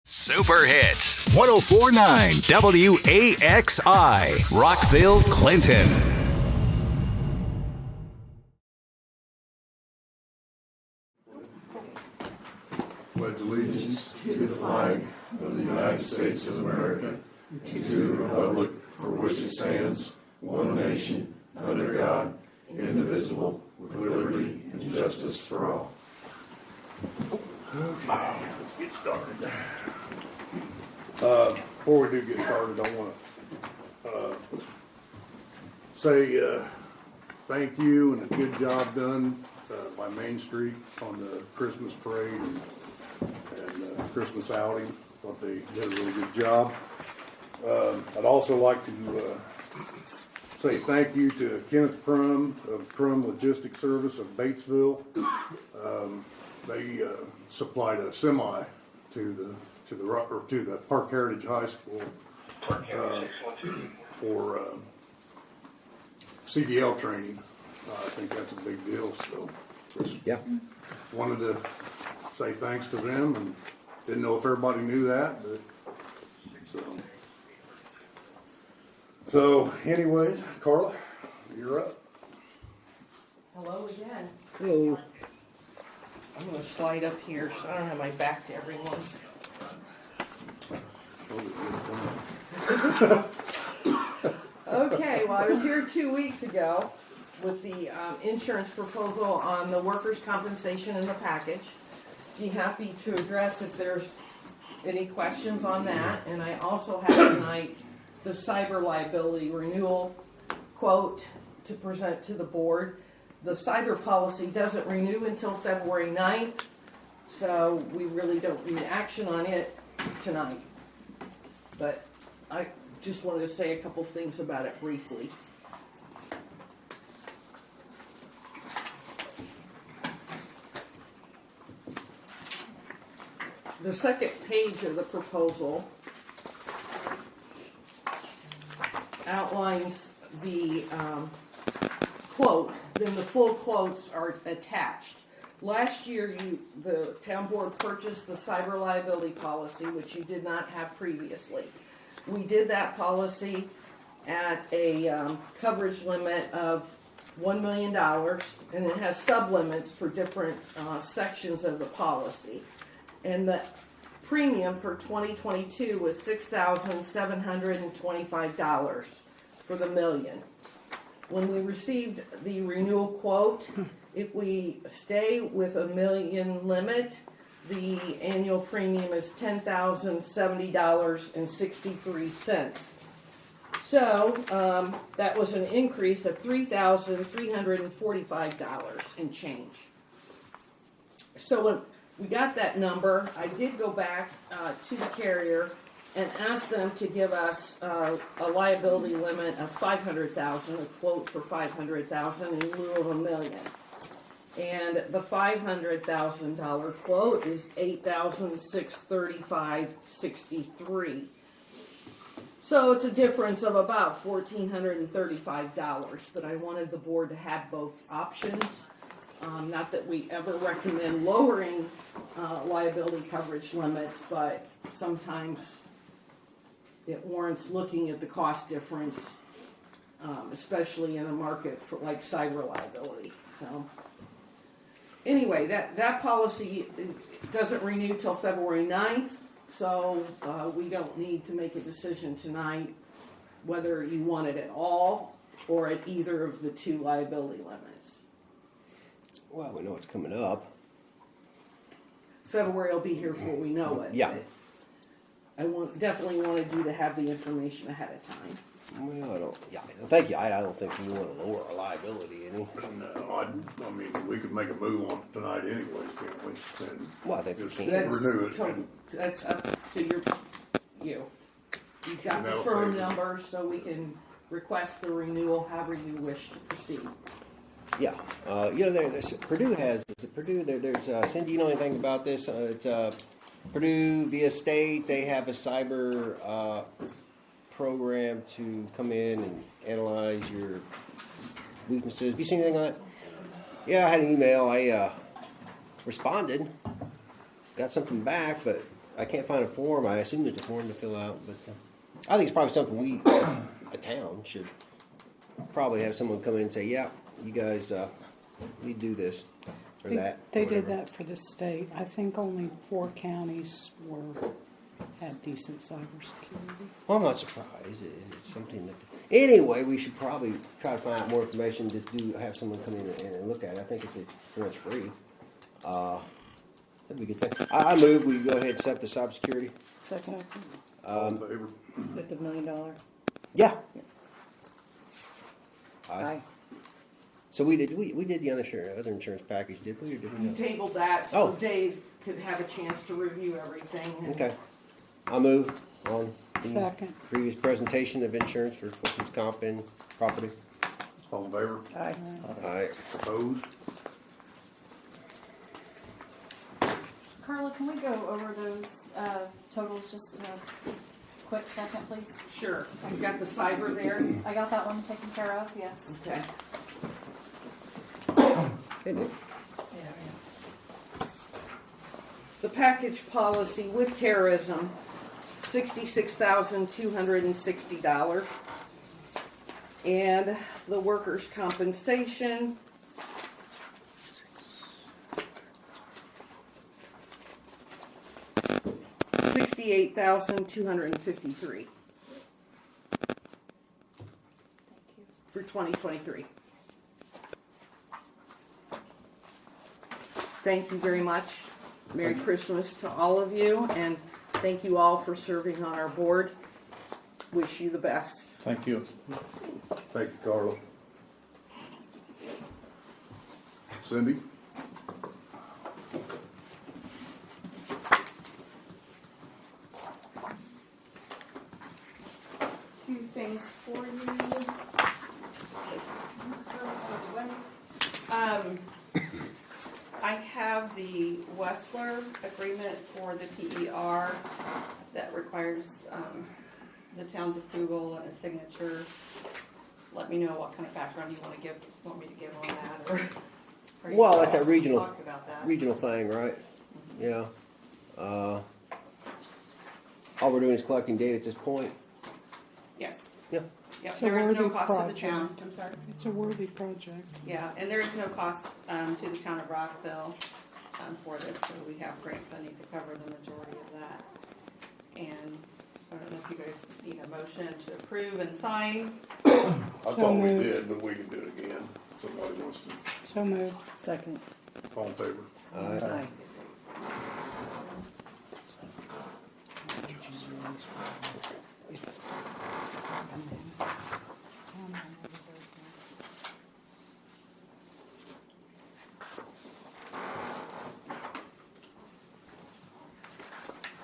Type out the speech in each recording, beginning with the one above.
Super Hits 1049 WAXI, Rockville, Clinton. Pledge allegiance to the flag of the United States of America, to the republic for which it stands, one nation, under God, indivisible, with liberty and justice for all. Okay, let's get started. Before we do get started, I want to say thank you and a good job done by Main Street on the Christmas parade and Christmas outing. Thought they did a really good job. I'd also like to say thank you to Kenneth Crum of Crum Logistics Service of Batesville. They supplied a semi to the Park Heritage High School for CDL training. I think that's a big deal. So just wanted to say thanks to them, and didn't know if everybody knew that, but so anyways, Carla, you're up. Hello again. Hello. I'm going to slide up here so I don't have my back to everyone. Okay, well, I was here 2 weeks ago with the insurance proposal on the workers' compensation in the package. Be happy to address if there's any questions on that. And I also have tonight the cyber liability renewal quote to present to the board. The cyber policy doesn't renew until February 9th, so we really don't need action on it tonight. But I just wanted to say a couple things about it briefly. The second page of the proposal outlines the quote, then the full quotes are attached. Last year, the town board purchased the cyber liability policy, which you did not have previously. We did that policy at a coverage limit of $1 million, and it has sub-limits for different sections of the policy. And the premium for 2022 was $6,725 for the million. When we received the renewal quote, if we stay with $1 million limit, the annual premium is $10,070.63. So that was an increase of $3,345 and change. So when we got that number, I did go back to the carrier and ask them to give us a liability limit of $500,000, a quote for $500,000 in lieu of $1 million. And the $500,000 quote is $8,635.63. So it's a difference of about $1,435, but I wanted the board to have both options. Not that we ever recommend lowering liability coverage limits, but sometimes it warrants looking at the cost difference, especially in a market for like cyber liability. So anyway, that policy doesn't renew till February 9th, so we don't need to make a decision tonight whether you want it at all or at either of the two liability limits. Well, we know it's coming up. February will be here before we know it. Yeah. I definitely wanted you to have the information ahead of time. Well, I don't. Yeah, thank you. I don't think you want to lower our liability any. No, I mean, we could make a move on it tonight anyways, can't we? And Well, I think we just can. renew it. That's up to you. You've got And the that'll firm save you. number, so we can request the renewal however you wish to proceed. Yeah. There's Purdue has. Is it Purdue? There's Cindy. You know anything about this? It's Purdue via state. They have a cyber program to come in and analyze your weaknesses. Have you seen anything on it? Yeah, I had an email. I responded, got something back, but I can't find a form. I assume there's a form to fill out, but I think it's probably something we, as a town, should probably have someone come in and say, yeah, you guys, we do this or that. They or did whatever. that for the state. I think only 4 counties had decent cybersecurity. Well, I'm not surprised. It's something that. Anyway, we should probably try to find out more information. Just have someone come in and look at it. I think if it's pretty much free, that'd be a good thing. I move we go ahead and set up the cybersecurity. Second, All in favor? with the $1 million. Yeah. Aye. So we did the other insurance package, did we, or did we You not? tabled that Oh. so Dave could have a chance to review everything. and- Okay. I'll move on the Second. previous presentation of insurance for workers' comp and property. All in favor? Aye. Alright. Opposed? Carla, can we go over those totals just in a quick second, please? Sure, I've got the cyber there. I got that one taken care of, yes. Okay. Hey, Nick. The package policy with terrorism, $66,260. And the workers' compensation, $68,253 Thank you. for 2023. Thank you very much. Merry Christmas to all of you, and thank you all for serving on our board. Wish you the best. Thank you. Thank you, Carla. Cindy? Two things for you. I have the Wessler agreement for the PER that requires the town's approval and a signature. Let me know what kind of background you want me to give on that, or you Well, guys that's a regional- talk about that. Regional thing, right? Yeah. All we're doing is collecting data at this point. Yes. Yeah. Yep. It's a There is no worthy cost to the project. town. I'm sorry. It's a worthy project. Yeah, and there is no cost to the town of Rockville for this, so we have grant funding to cover the majority of that. And I don't know if you guys need a motion to approve and sign. I thought we moved. did, but we can do it again. Somebody wants to. So moved. Second. All in favor? Aye.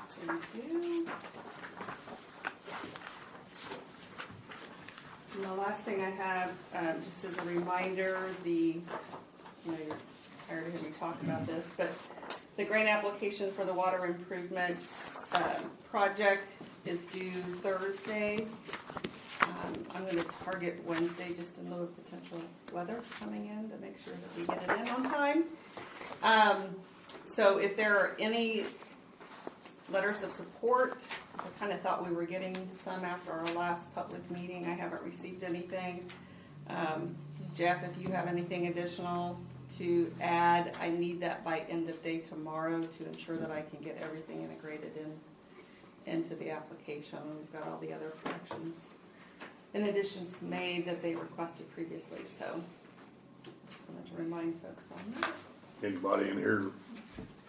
Thank you. And the last thing I have, just as a reminder, you're tired of hearing me talk about this, but the grant application for the water improvement project is due Thursday. I'm going to target Wednesday just in lieu of potential weather coming in to make sure that we get it in on time. So if there are any letters of support, I kind of thought we were getting some after our last public meeting. I haven't received anything. Jeff, if you have anything additional to add, I need that by end of day tomorrow to ensure that I can get everything integrated into the application. We've got all the other corrections and additions made that they requested previously, so just wanted to remind folks on that. Anybody in here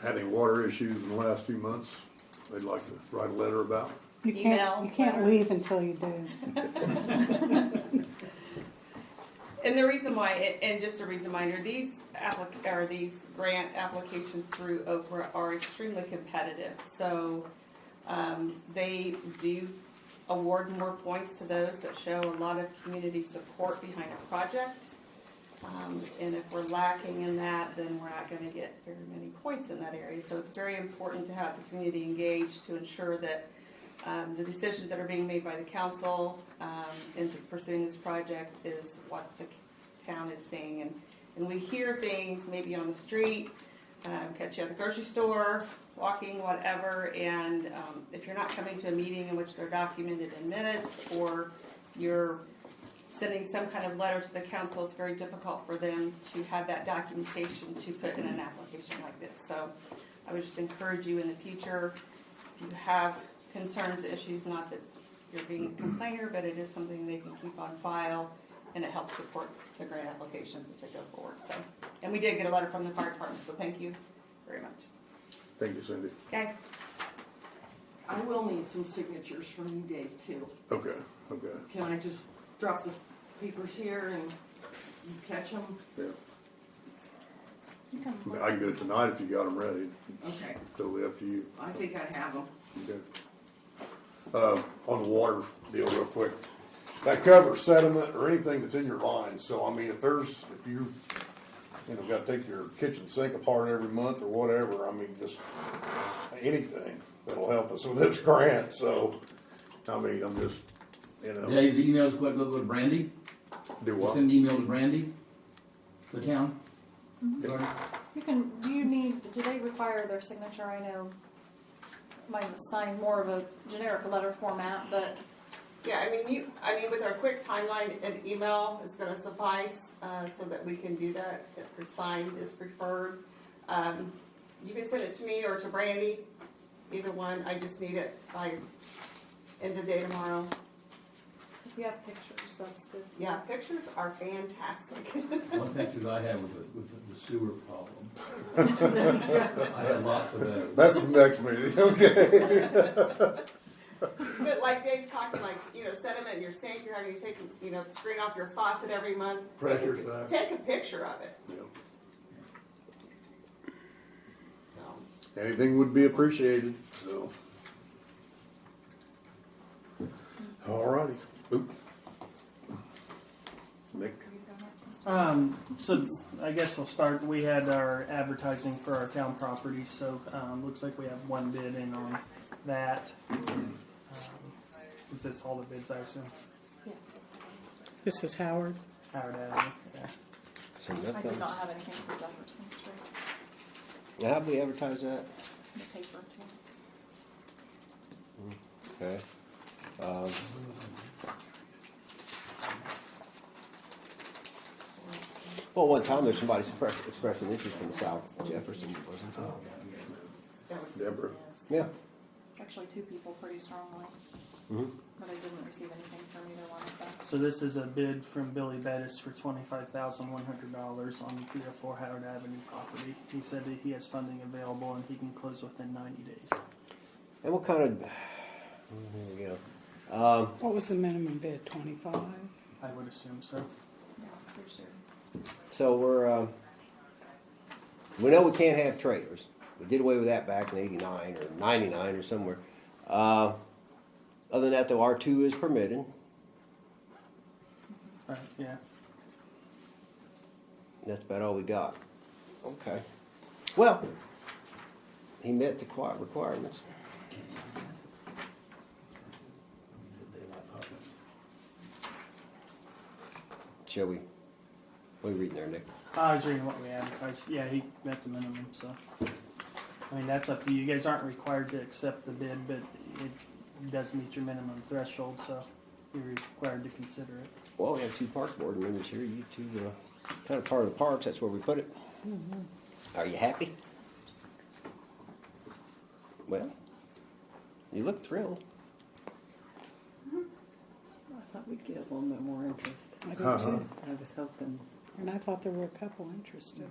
had any water issues in the last few months they'd like to write a letter about? You Email, can't letter. leave until you do. And the reason why, and just a reminder, these grant applications through Okra are extremely competitive. So they do award more points to those that show a lot of community support behind a project. And if we're lacking in that, then we're not going to get very many points in that area. So it's very important to have the community engaged to ensure that the decisions that are being made by the council into pursuing this project is what the town is seeing. And we hear things maybe on the street catch you at the grocery store, walking, whatever. And if you're not coming to a meeting in which they're documented in minutes, or you're sending some kind of letter to the council, it's very difficult for them to have that documentation to put in an application like this. So I would just encourage you in the future, if you have concerns, issues, not that you're being a complainer, but it is something they can keep on file, and it helps support the grant applications as they go forward. So, and we did get a letter from the fire department, so thank you very much. Thank you, Cindy. Okay. I will need some signatures from you, Dave, too. Okay. Can I just drop the papers here and you catch them? Yeah. You can I mean, I can do it tonight if you got them ready. Okay, Totally up to you. I think I have them. Okay. On the water deal real quick. That covers sediment or anything that's in your lines. So, I mean, if you got to take your kitchen sink apart every month or whatever, I mean, just anything that'll help us with this grant. So, I mean, I'm just, Dave's emails go to Brandy. do You what? send an email to Brandy, the town. You can, do they require their signature? I know mine was signed more of a generic letter format, but Yeah, I mean, with our quick timeline, an email is going to suffice so that we can do that. If signed is preferred. You can send it to me or to Brandy, either one. I just need it by end of day tomorrow. if you have pictures, that's good too. Yeah, pictures are fantastic. One picture that I had with the sewer problem. I had lots of those. That's the next meeting. Okay. But like Dave's talking, like, sediment in your sink, you're having to take, screen off your faucet every month. Pressure stuff. Take a picture of it. Yeah. So, Anything would be appreciated. So. All righty. Oop. Nick. So I guess we'll start. We had our advertising for our town properties, so looks like we have one bid in on that. Is this all the bids, I assume? Yeah. This is Howard. Howard Avenue. Yeah. So I that did not comes- have anything for Jefferson Street, How do we advertise that? the paper twice. Okay. Well, one time there's somebody expressed an interest in the South Jefferson, wasn't there? that would Deborah. Yeah. Actually, two people pretty strongly, Mm-hmm. but I didn't receive anything from either one of them. So this is a bid from Billy Bettis for $25,100 on 304 Howard Avenue property. He said that he has funding available and he can close within 90 days. And what kind of? Here we go. What was the minimum bid? 25. I would assume so. Yeah, for sure. So we know we can't have trailers. We did away with that back in '89 or '99 or somewhere. Other than that, though, R2 is permitted. Right, yeah. That's about all we got. Okay. Well, he met the requirements. Shall we? What are you reading there, Nick? I was reading what we advertised. Yeah, he met the minimum, so. I mean, that's up to you. You guys aren't required to accept the bid, but it does meet your minimum threshold, so you're required to consider it. Well, we have two park board members here. You two, kind of part of the parks. That's where we put it. Are you happy? Well, you look thrilled. I thought we'd get a little bit more interest. I did too. I was hoping. And I thought there were a couple interested.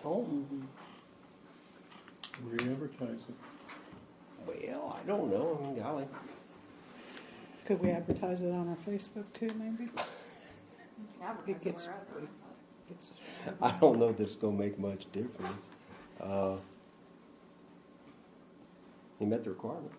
Well, Re-advertise it. well, I don't know. I mean, golly. Could we advertise it on our Facebook too, maybe? You can advertise it gets- wherever. It's, I don't know that it's going to make much difference. He met the requirement.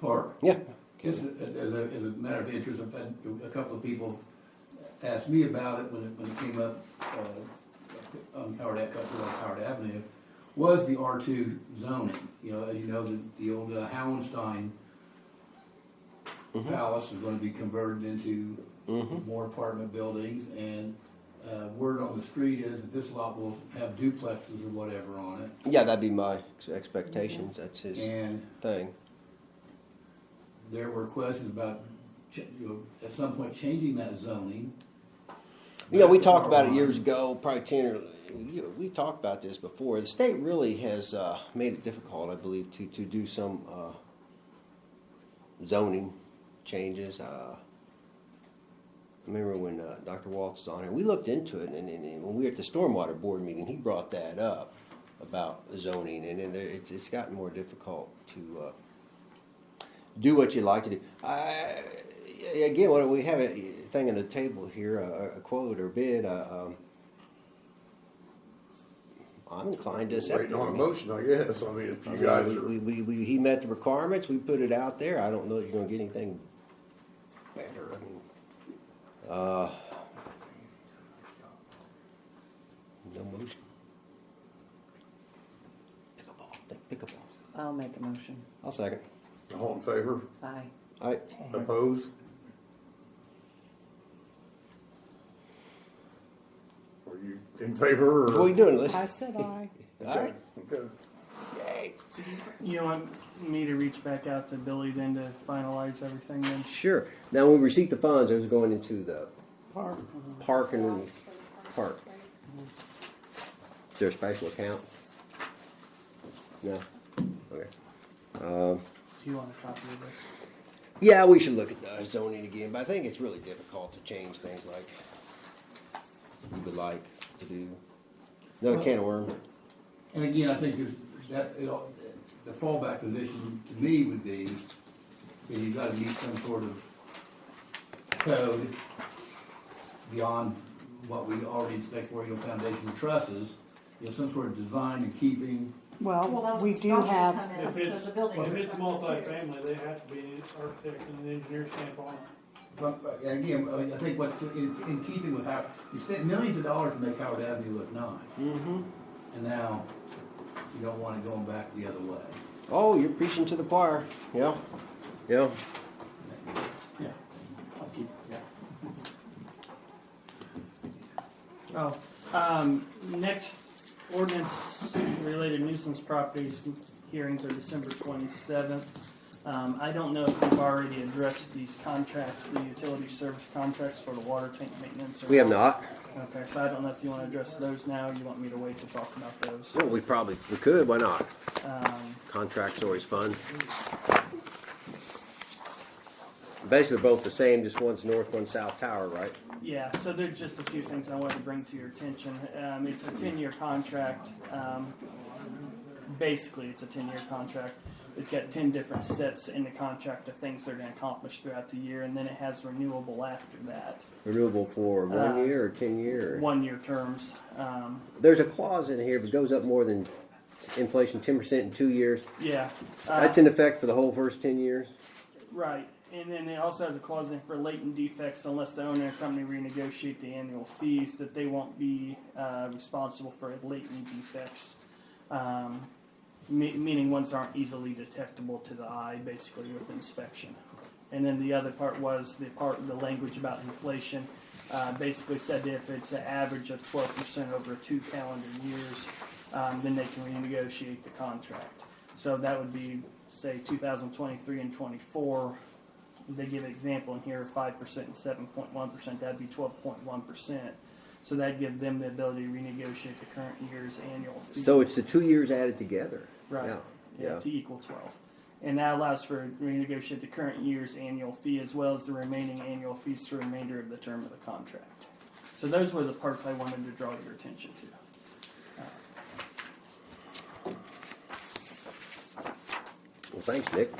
Park. Yeah. Just as a matter of interest, I've had a couple of people ask me about it when it came up on Howard Avenue. Was the R2 zoning? As you know, the old Howenstein Palace is going to be converted into more apartment buildings, and word on the street is that this lot will have duplexes or whatever on it. Yeah, that'd be my expectations. That's his And thing. there were questions about, at some point, changing that zoning. Yeah, we talked about it years ago, probably 10 or we talked about this before. The state really has made it difficult, I believe, to do some zoning changes. I remember when Dr. Waltz was on here, we looked into it, and when we were at the stormwater board meeting, he brought that up about zoning, and then it's gotten more difficult to do what you like to do. Again, when we have a thing on the table here, a quote or bid, I'm inclined to accept Waiting it. on a motion, I guess. I mean, if you guys are. He met the requirements. We put it out there. I don't know if you're going to get anything better. I mean, no motion. Pickleball. I'll make a motion. I'll second. All in favor? Aye. All right. Opposed? Are you in favor or? What are you doing, Liz? I said aye. All right. Okay. Yay. You want me to reach back out to Billy then to finalize everything then? Sure. Now, when we receive the funds, those are going into the Park. park and park. Is there a special account? No. Okay. Do you want a copy of this? Yeah, we should look at zoning again, but I think it's really difficult to change things like you would like to do. Another can of worms. And again, I think there's the fallback position to me would be that you've got to meet some sort of code beyond what we already expect for foundation and trusses. Some sort of design and keeping. Well, we do have, If it's multifamily, they have to be an architect and an engineer stamp on it. But again, I think in keeping with how you spent millions of dollars to make Howard Avenue look nice, and now you don't want it going back the other way. Oh, you're preaching to the choir. Yeah. Yeah. Yeah, I'll keep. Yeah. Next ordinance related nuisance properties hearings are December 27th. I don't know if we've already addressed these contracts, the utility service contracts for the water tank maintenance. We have not. Okay, so I don't know if you want to address those now or you want me to wait to talk about those. Well, we could. Why not? Contract's always fun. Basically, they're both the same. Just one's north, one's south tower, right? Yeah, so there's just a few things I wanted to bring to your attention. It's a 10-year contract. Basically, it's a 10-year contract. It's got 10 different sets in the contract of things they're going to accomplish throughout the year, and then it has renewable after that. Renewable for 1 year or 10 year? 1 year terms. There's a clause in here if it goes up more than inflation 10% in 2 years. Yeah. That's in effect for the whole first 10 years? Right. And then it also has a clause in for latent defects unless the owner and company renegotiate the annual fees that they won't be responsible for latent defects. Meaning ones aren't easily detectable to the eye, basically, with inspection. And then the other part was the language about inflation. Basically said if it's an average of 12% over 2 calendar years, then they can renegotiate the contract. So that would be, say, 2023 and 24. They give an example in here, 5% and 7.1%. That'd be 12.1%. So that'd give them the ability to renegotiate the current year's annual fee. So it's the 2 years added together. Right. Yeah. To equal 12. And that allows for renegotiate the current year's annual fee as well as the remaining annual fees for the remainder of the term of the contract. So those were the parts I wanted to draw your attention to. Well, thanks, Nick.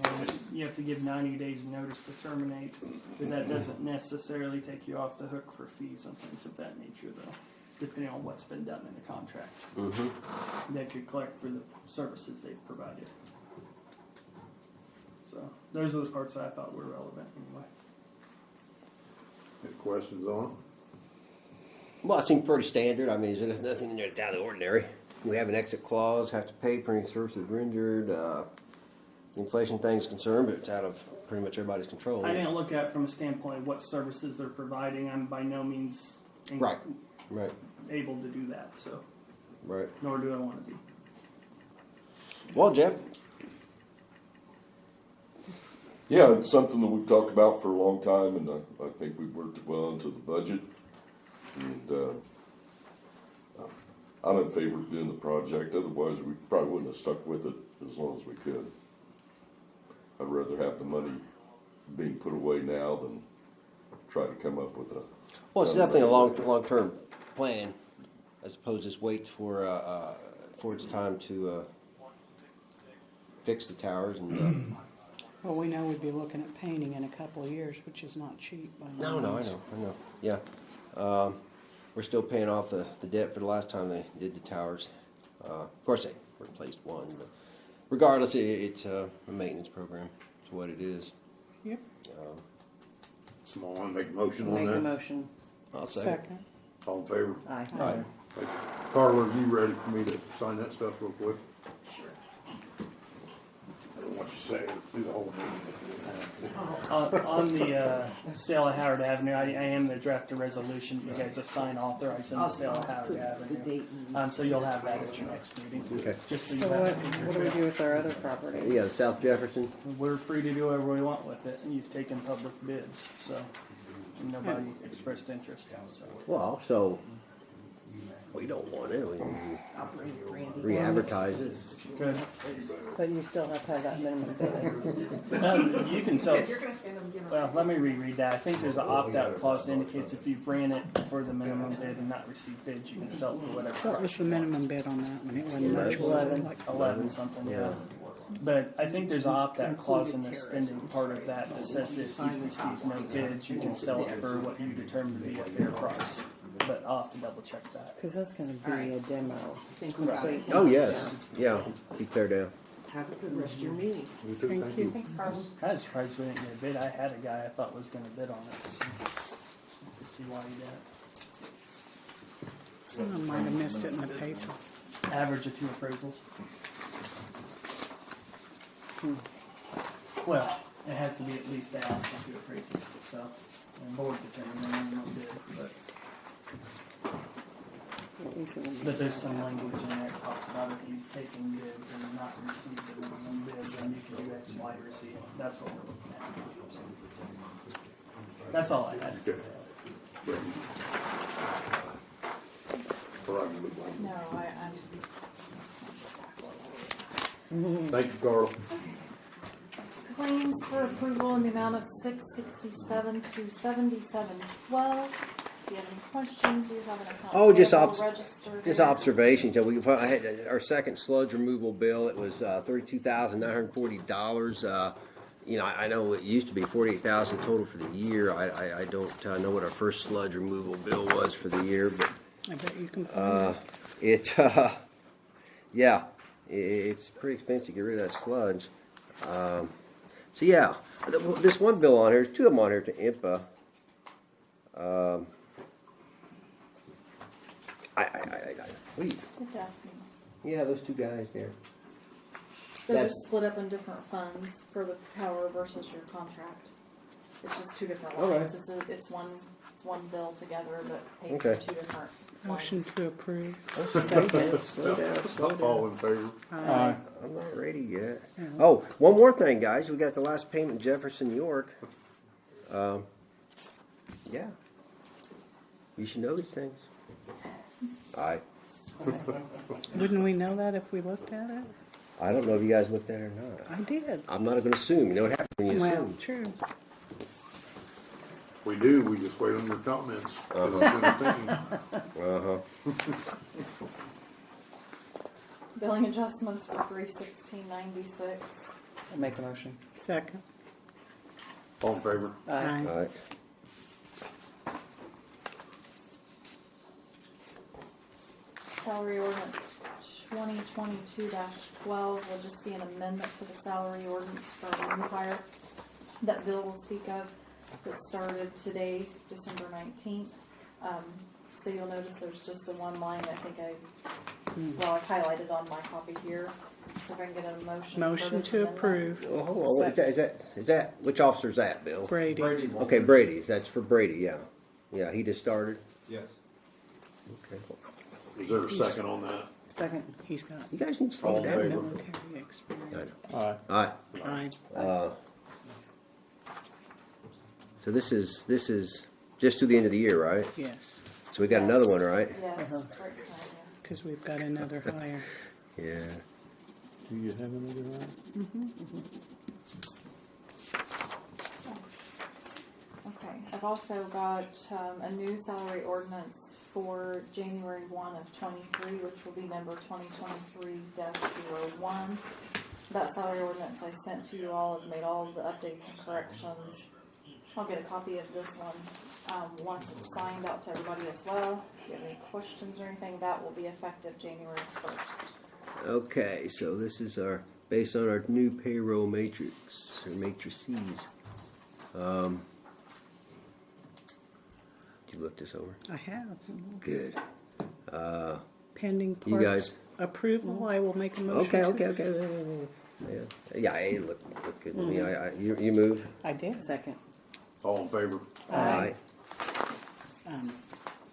And you have to give 90 days notice to terminate, but that doesn't necessarily take you off the hook for fees and things of that nature, though, depending on what's been done in the contract. They could collect for the services they've provided. So those are the parts that I thought were relevant anyway. Any questions on it? Well, it seems pretty standard. I mean, there's nothing in there that's out of the ordinary. We have an exit clause, have to pay for any services rendered. inflation thing's concerned, but it's out of pretty much everybody's control. I didn't look at it from a standpoint of what services they're providing. I'm by no means Right. able to do that, so Right. nor do I want to be. Well, Jeff, Yeah, it's something that we've talked about for a long time, and I think we've worked it well into the budget. And I'm in favor of doing the project. Otherwise, we probably wouldn't have stuck with it as long as we could. I'd rather have the money being put away now than try to come up with a. well, it's definitely a long-term plan, as opposed to just wait for its time to fix the towers and. Well, we know we'd be looking at painting in a couple of years, which is not cheap. By No, any I means. know. Yeah. We're still paying off the debt for the last time they did the towers. Of course, they replaced one, but regardless, it's a maintenance program. It's what it is. Yep. Someone want to make a motion on Make a that? motion. I'll say. Second. All in favor? Aye. Aye. Carla, are you ready for me to sign that stuff real quick? Sure. I don't want you to say it through the whole meeting. On the sale of Howard Avenue, I am the draft a resolution. You guys assign authorizing the sale of Howard The Avenue. date and So you'll have that at your next meeting. Okay. Just so So you have what, it in your what do we draft. do with our other property? Yeah, South Jefferson. We're free to do whatever we want with it. You've taken public bids, so nobody expressed interest. So Well, so we don't want it. We can I'll bring it, Randy. re-advertise it. good. But you still have to have that minimum bid. You can sell. If you're gonna stand up and give Well, let me reread that. I think there's an opt-out clause that indicates if you've ran it for the minimum bid and not received bids, you can sell it for whatever What was price. the minimum bid on that one? It wasn't much, was it? Like 11 something, yeah. But I think there's an opt-out clause in the spending part of that that says if you receive no bids, you can sell it for what you determine to be a fair price. But I'll have to double check that. Because that's going to be a demo. I think we got it. Oh yes, yeah. Keep tear down. Have a good rest of your meeting. You too, Thank you. Thanks, Carl. I was surprised we didn't get a bid. I had a guy I thought was going to bid on it. So to see why he did. Someone might have missed it in the paper. Average of 2 appraisals. Well, it has to be at least asked for 2 appraisals. So, and board determined the minimum bid, but there's some language in there that talks about if you've taken bids and not received the minimum bid, then you can do X, Y, or Z. That's what we're looking at. That's all I had. Okay. All right, move on. No, Thank you, Carl. Claims for approval in the amount of $667 to $77.12. If you have any questions, you have an account. Oh, just payable registered. Just observations. I had our second sludge removal bill. It was $32,940. I know it used to be $48,000 total for the year. I don't know what our first sludge removal bill was for the year, but I bet you can find it's pretty expensive to get rid of that sludge. So yeah, this one bill on here, 2 of them on here to IMPA. What do you? Just ask me. Yeah, those 2 guys there. They're That's- just split up in different funds for the power versus your contract. It's just 2 different Okay. lines. It's one bill together, but paid Okay. for 2 different motion lines. to approve. Slow down. All in favor? Aye. I'm not ready yet. Oh, one more thing, guys. We got the last payment, Jefferson, York. Yeah. You should know these things. Aye. Wouldn't we know that if we looked at it? I don't know if you guys looked at it or not. I did. I'm not going to assume. You know what happens when you Well, assume. true. We do, we just wait on your comments. Uh-huh. Uh-huh. Billing adjustments for $316.96. I'll make a motion. Second. All in favor? Aye. All right. Salary ordinance 2022-12 will just be an amendment to the salary ordinance for Empire that Bill will speak of that started today, December 19th. So you'll notice there's just the one line I highlighted on my copy here. So if I can get a motion. for Motion this to amendment. approve. Oh, hold on. Is that which officer's that, Bill? Brady. Okay, Brady's. That's for Brady. Yeah, yeah. He just started. Yes. Okay. Is there a second on that? Second, he's got You guys need to All slow in down. favor? military experience. Aye. All Aye. right. So this is just to the end of the year, right? Yes, So we got another one, right? Yes, Uh-huh. it's right behind you. because we've got another hire. Yeah. Do you have another one? Okay, I've also got a new salary ordinance for January 1 of 23, which will be number 2023-01. That salary ordinance I sent to you all, have made all of the updates and corrections. I'll get a copy of this one once it's signed out to everybody as well. If you have any questions or anything, that will be effective January 1st. Okay, so this is based on our new payroll matrix or matrices. Did you look this over? I have. Good. Pending You clerk's guys- approval, I will make a motion. Okay. Yeah, it looked good to me. You move. I did. Second. All in favor? Aye.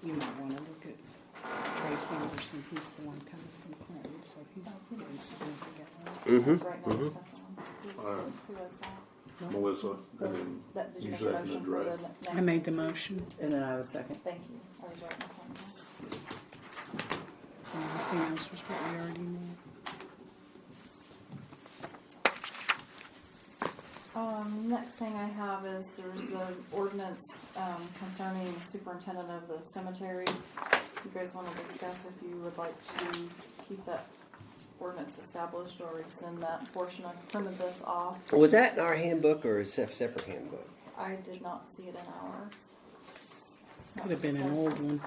You might want to look at Tracy Anderson, he's the one coming from Clinton, so he's significant. That's right now, the second one. Alright. Who was that? Melissa, and then Did you you make a seconded, motion for right? the next? I made the motion, And then I was second. Thank you. I was writing this one down. and everything else was what we already knew. Next thing I have is there's an ordinance concerning superintendent of the cemetery. If you guys want to discuss if you would like to keep that ordinance established or rescind that portion. I printed this off. Was that in our handbook or a separate handbook? I did not see it in ours. Could have been an old one.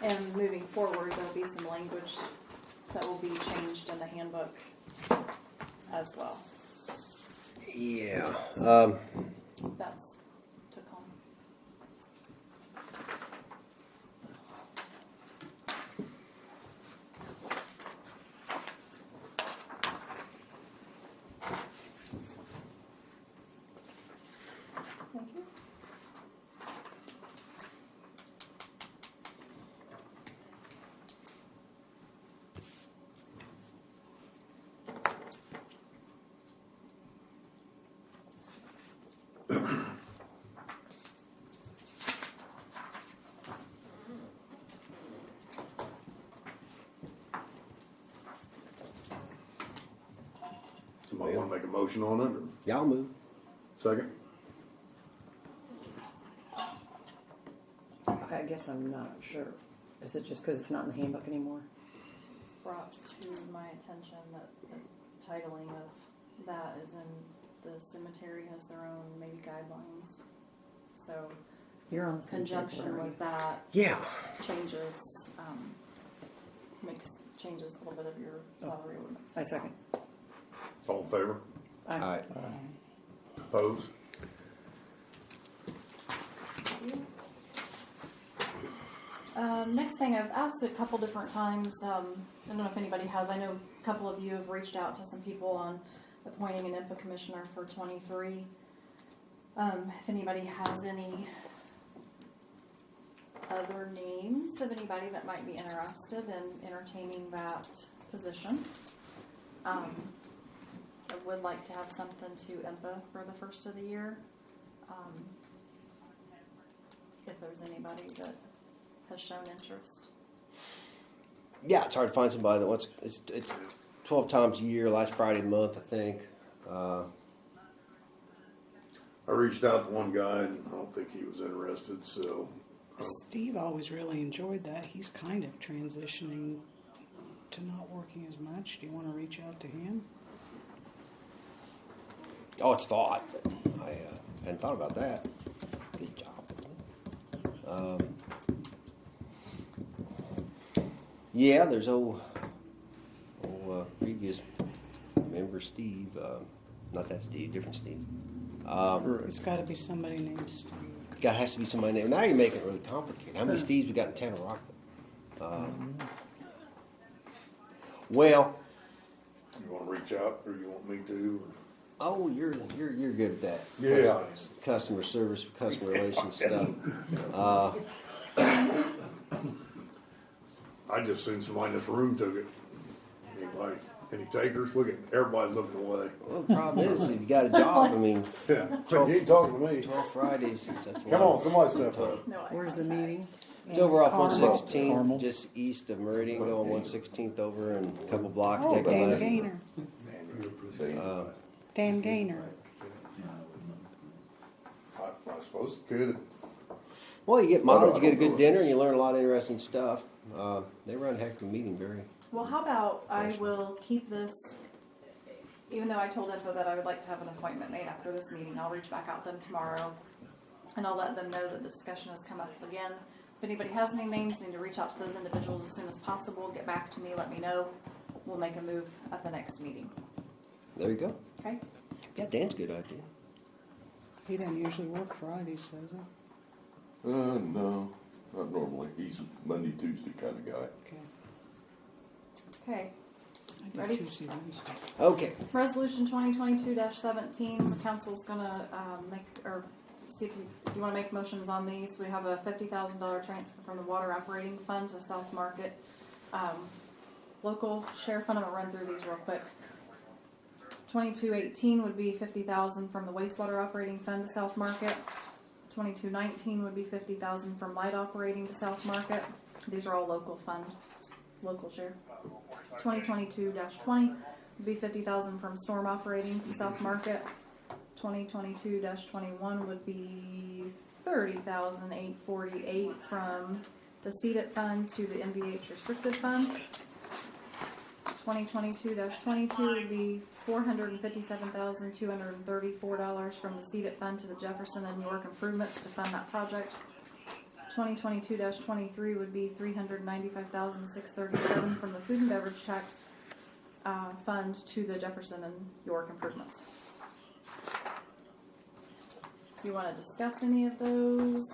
And moving forward, there'll be some language that will be changed in the handbook as well. Yeah. That's to come. Thank you. Somebody want to make a motion on it? Or Y'all move. second? I guess I'm not sure. Is it just because it's not in the handbook anymore? It's brought to my attention that the titling of that is in the cemetery has their own maybe guidelines. So You're on the same conjunction page, with that Yeah. changes, changes a little bit of your salary ordinance. I second. All in favor? Aye. All right. Opposed? Next thing, I've asked a couple different times, I don't know if anybody has, I know a couple of you have reached out to some people on appointing an INPA commissioner for 23. If anybody has any other names of anybody that might be interested in entertaining that position. I would like to have something to INPA for the first of the year. If there's anybody that has shown interest. Yeah, it's hard to find somebody that wants. It's 12 times a year, last Friday of the month, I think. I reached out to one guy and I don't think he was interested, so. Steve always really enjoyed that. He's kind of transitioning to not working as much. Do you want to reach out to him? Oh, it's thought. But I hadn't thought about that. Good job. Yeah, there's old previous member Steve. Not that Steve, different Steve. It's gotta be somebody named Steve. Has to be somebody named. Now you're making it really complicated. How many Steves we got in town of Rockville? Well, You wanna reach out, or you want me to? oh, you're good at that. Yeah. Customer service, customer relations stuff. I just seen somebody in this room took it. Anybody, any takers? Look at, everybody's looking away. Well, the problem is, if you got a job, I mean, Yeah, you ain't talking to me. 12 Fridays. That's a Come lot. on, somebody step up. No eye Where's the contact. meeting? It's over off Carmel. 116th, just east of Meridian, going 116th over and a couple blocks, Oh, take a Dan left. Gaynor. Dan Gaynor. I suppose it could. Well, you get mileage, you get a good dinner, and you learn a lot of interesting stuff. They run a heck of a meeting, very. Well, how about I will keep this, even though I told Info that I would like to have an appointment made after this meeting, I'll reach back out to them tomorrow, and I'll let them know that the discussion has come up again. If anybody has any names, need to reach out to those individuals as soon as possible, get back to me, let me know. We'll make a move at the next meeting, There you go. okay? Yeah, Dan's a good idea. He doesn't usually work Fridays, does he? No, not normally. He's a Monday, Tuesday kind of guy. Okay. Okay, I do Ready? Tuesday, Wednesday. Okay. Resolution 2022-17, the council's gonna see if you wanna make motions on these. We have a $50,000 transfer from the water operating fund to South Market. Local sheriff fund, I'm gonna run through these real quick. 2218 would be 50,000 from the wastewater operating fund to South Market. 2219 would be 50,000 from light operating to South Market. These are all local fund, local share. 2022-20 would be 50,000 from storm operating to South Market. 2022-21 would be 30,848 from the CEDAT fund to the NVH restricted fund. 2022-22 would be $457,234 from the CEDAT fund to the Jefferson and York improvements to fund that project. 2022-23 would be $395,637 from the food and beverage tax fund to the Jefferson and York improvements. If you want to discuss any of those,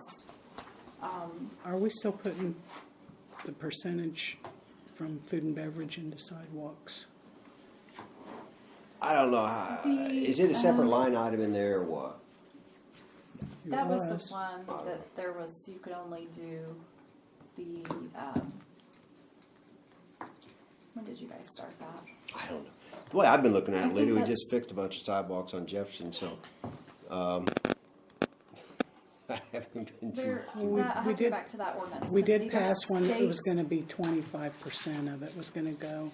Are we still putting the percentage from food and beverage into sidewalks? I don't know how. Is it a separate line item in there or what? that was the one that there was, you could only do the, when did you guys start that? I don't know. The way I've been looking at I it lately, we think just that's- fixed a bunch of sidewalks on Jefferson, so I haven't been too. There, we I have to did- go back to that ordinance. We but did either pass one that was states- gonna be 25% of it was gonna go.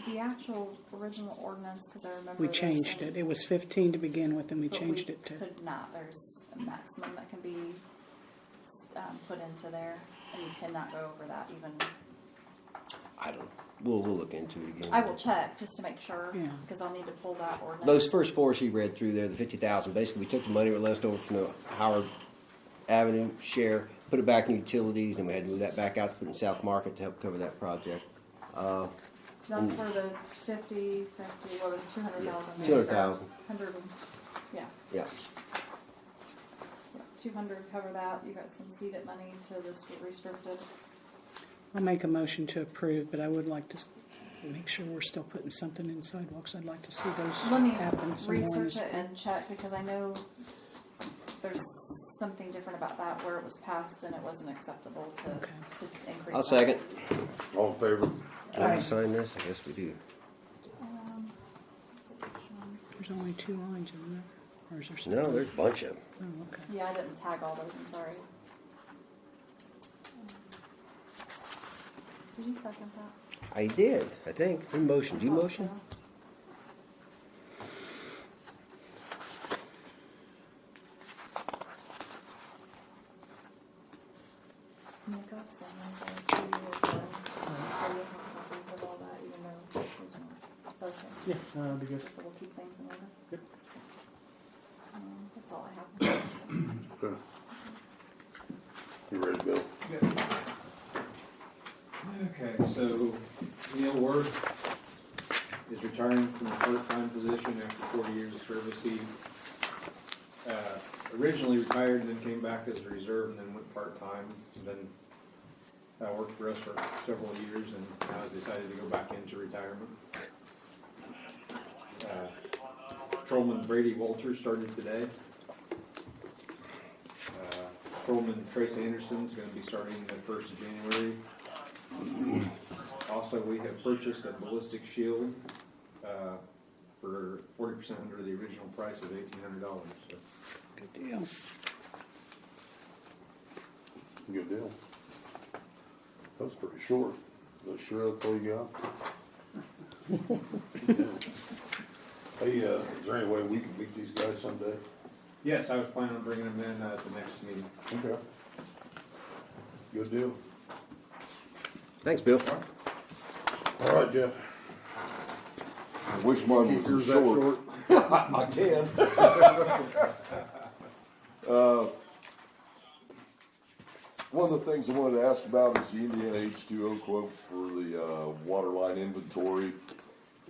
The actual original ordinance, because I remember We this, changed and- it. It was 15 to begin with, and we but changed it to. Could not, there's a maximum that can be put into there, and you cannot go over that even. I don't. We'll look into it again. I will check just to make sure, Yeah. because I'll need to pull that ordinance. Those first four she read through there, the 50,000. Basically, we took the money we left over from the Howard Avenue share, put it back in utilities, and we had to move that back out to put in South Market to help cover that project. That's for the 50, what was 200,000? 200,000. 100, yeah. Yeah. 200 cover that. You got some seeded money to this restricted. I'll make a motion to approve, but I would like to make sure we're still putting something in sidewalks. I'd like to see those Let me happen. some more in research the it and check, because I know there's something different about that where it was passed and it wasn't acceptable to increase. I'll that. second. All in favor? Do I sign this? I guess we do. There's only 2 lines, isn't there? Or is there some? No, there's a bunch of them. Oh, okay. Yeah, I didn't tag all those. I'm sorry. Did you second that? I did, I think. Who motioned? You motion? Nick, I'll send those to you as well. So you have copies of all that, even though those are okay. Yeah, that'd be good. So we'll keep things in order. Yep. That's all I have. Okay. You ready, Bill? Okay. Okay, so Neil Worth is retiring from a part-time position after 40 years of service. He originally retired and then came back as a reserve and then went part-time. And then worked for us for several years and now has decided to go back into retirement. Patrolman Brady Walters started today. Patrolman Trace Anderson is going to be starting the 1st of January. Also, we have purchased a ballistic shield for 40% under the original price of $1,800. So. Good deal. Good deal. That was pretty short. Is sure that's all you got? Hey, is there any way we can meet these guys someday? Yes, I was planning on bringing them in at the next meeting. Okay. Good deal. Thanks, Bill. All right, Jeff. I wish mine Keep was yours as that short. short. I can. One of the things I wanted to ask about is the Indiana H2O quote for the water line inventory.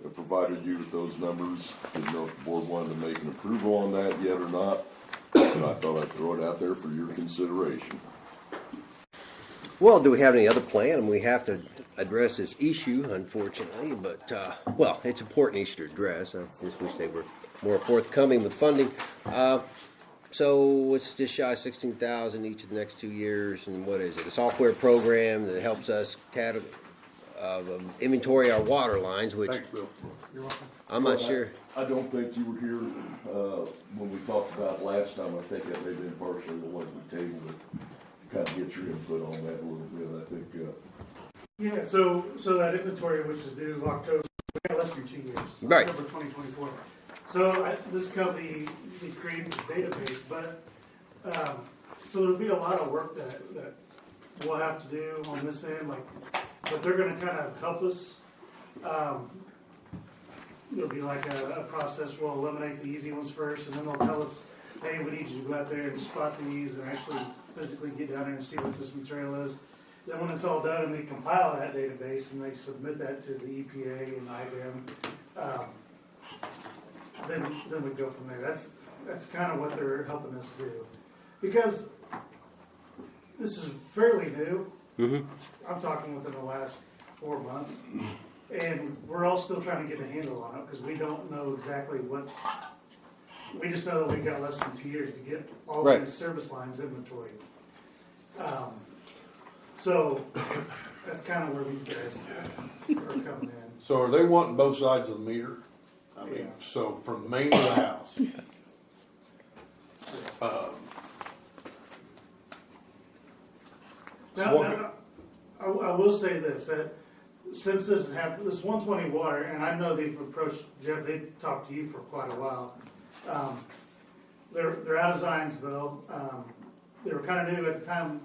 I provided you with those numbers. Didn't know if the board wanted to make an approval on that yet or not. And I thought I'd throw it out there for your consideration. Well, do we have any other plan? And we have to address this issue, unfortunately, but, well, it's an important issue to address. I just wish they were more forthcoming with funding. So it's just shy of $16,000 each of the next 2 years, and what is it? A software program that helps us inventory our water lines, which Thanks, Bill. You're welcome. I'm not sure. I don't think you were here when we talked about it last time. I think that may have been partially the one we tabled it. Kind of get your input on that a little bit. I think. Yeah. So that inventory, which is due October, we got less than 2 years. Right. October 2024. So this company created this database, but so there'll be a lot of work that we'll have to do on this end, but they're going to kind of help us. It'll be like a process. We'll eliminate the easy ones first, and then they'll tell us, hey, we need you to go out there and spot these and actually physically get down there and see what this material is. Then when it's all done and they compile that database and they submit that to the EPA and IBM, then we go from there. That's kind of what they're helping us do. Because this is fairly new. Mm-hmm. I'm talking within the last 4 months. And we're all still trying to get a handle on it because we don't know exactly we just know that we've got less than 2 years to get all Right. these service lines inventoried. So that's kind of where these guys are coming in. So are they wanting both sides of the meter? I mean, Yeah. so from the main to the house. Now, I will say this, that since this has happened, this 120 water, and I know they've approached Jeff, they've talked to you for quite a while. They're out of Zionsville. They were kind of new at the time.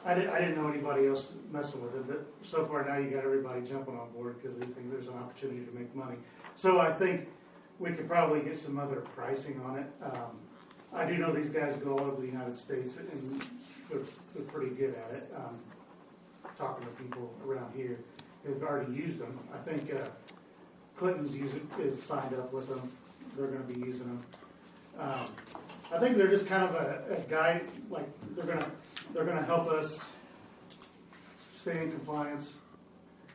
I didn't know anybody else messing with it, but so far now you got everybody jumping on board because they think there's an opportunity to make money. So I think we could probably get some other pricing on it. I do know these guys go all over the United States and they're pretty good at it. Talking to people around here who've already used them. I think Clinton's is signed up with them. They're going to be using them. I think they're just kind of a guide. Like they're gonna help us stay in compliance,